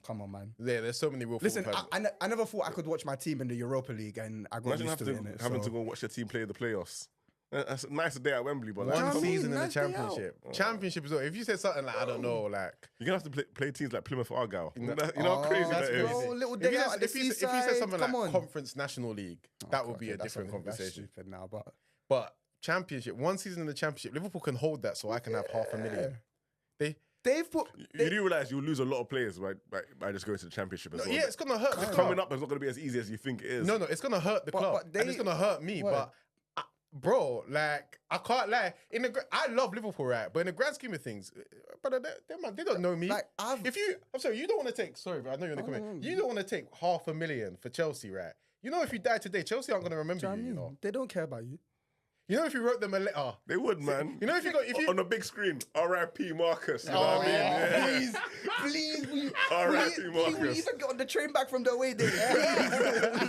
S3: Come on, man.
S1: Yeah, there's so many real
S3: Listen,
S1: football fans.
S3: I never thought I could watch my team in the Europa League, and I got
S2: Imagine
S3: used to it. innit?
S2: having
S3: So-
S2: to go watch your team play the playoffs. That's a nice day at Wembley, but
S1: One
S3: what I mean?
S1: season in the
S3: Nice day out.
S1: championship. Championship is all. If you said something like, I don't know, like,
S2: you're gonna have to play teams like Plymouth Argyle. You know
S3: Oh,
S2: how crazy
S1: that's
S2: that is.
S1: crazy.
S3: Bro, little
S1: if
S3: day
S1: you,
S3: out at the
S1: if you said
S3: seaside,
S1: something
S3: come
S1: like
S3: on.
S1: Conference National League, that would be a
S3: Okay,
S1: different
S3: that's
S1: conversation.
S3: stupid now, but
S1: But championship, one season in the championship, Liverpool can hold that, so I can have $500,000.
S3: they've put.
S2: You do realize you'll lose a lot of players by just going to the championship as well.
S1: Yeah, it's gonna hurt the club.
S2: Coming up is not going to be as easy as you think it is.
S1: No, it's gonna hurt the club,
S3: but
S1: and it's gonna hurt me.
S3: What?
S1: But bro, like, I can't lie. I love Liverpool, right? But in the grand scheme of things, brother, they don't know me.
S3: Like,
S1: I'm sorry, you don't want to take. Sorry, but I know you're gonna come in. You don't want to take $500,000 for Chelsea, right? You know, if you die today, Chelsea aren't gonna remember you. You know.
S3: They don't care about you.
S1: You know, if you wrote them a letter,
S2: They would, man.
S1: you know, if you
S2: on a big screen, R.I.P. Marcus. You know what I mean? Yeah.
S3: Please, will you
S2: R.I.P. Marcus.
S3: even get on the train back from the away day?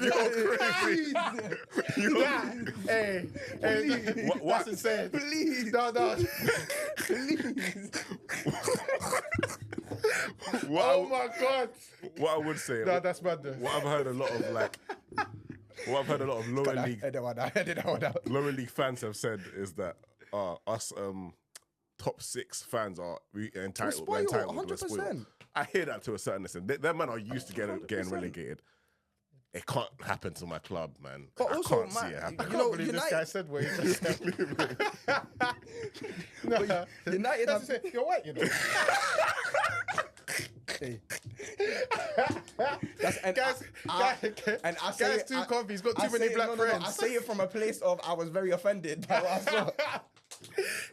S2: You're crazy.
S1: hey,
S2: What?
S1: that's insane.
S3: Please,
S1: No.
S3: please.
S1: Oh my God.
S2: What I would say,
S1: No, that's mad. Though.
S2: what I've heard a lot of lower league
S3: I did that one out.
S2: lower league fans have said is that us top 6 fans are entitled. We're
S3: spoiled,
S2: entitled. We're spoiled.
S3: 100%.
S2: I hear that to a certain extent. Them men are used to getting relegated. It can't happen to my club, man.
S3: But
S2: I
S3: also,
S2: can't see it happen.
S1: I
S3: You
S1: can't
S3: know,
S1: believe this
S3: United-
S1: guy said what he just said. No,
S3: United
S1: that's
S3: have-
S1: it. You're white, you know.
S3: Hey. And
S1: Guys,
S3: and I say
S1: guy's
S3: it-
S1: too
S3: I-
S1: comfy. He's got
S3: I
S1: too many
S3: say it-
S1: black
S3: no,
S1: friends.
S3: I say it from a place of I was very offended by what I saw.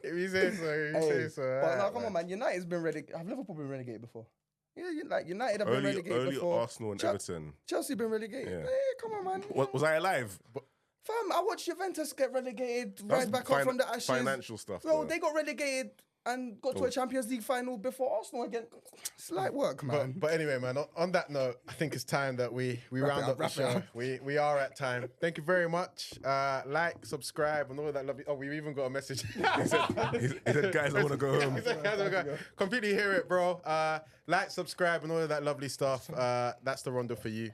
S1: If he says so, he
S3: Hey,
S1: says so.
S3: but no,
S1: Alright,
S3: come on, man. United's been relegated. Have Liverpool been relegated before? Yeah, United have been relegated
S2: Early
S3: before.
S2: Arsenal and Everton.
S3: Chelsea been relegated.
S2: Yeah.
S3: Hey, come on, man.
S2: Was I alive?
S3: Fam, I watched Juventus get relegated, rise back up from the ashes.
S2: Financial stuff.
S3: Bro,
S2: though.
S3: they got relegated and got to a Champions League final before Arsenal again. It's light work, man.
S1: But anyway, man, on that note, I think it's time that we round up the
S3: wrap it
S1: show.
S3: up.
S1: We are at time. Thank you very much. Like, subscribe, and all that lovely. Oh, we've even got a message.
S2: He said, guys, I want to go home.
S1: He said, "Guys, I wanna go." Completely hear it, bro. Like, subscribe, and all of that lovely stuff. That's the Rondo for you.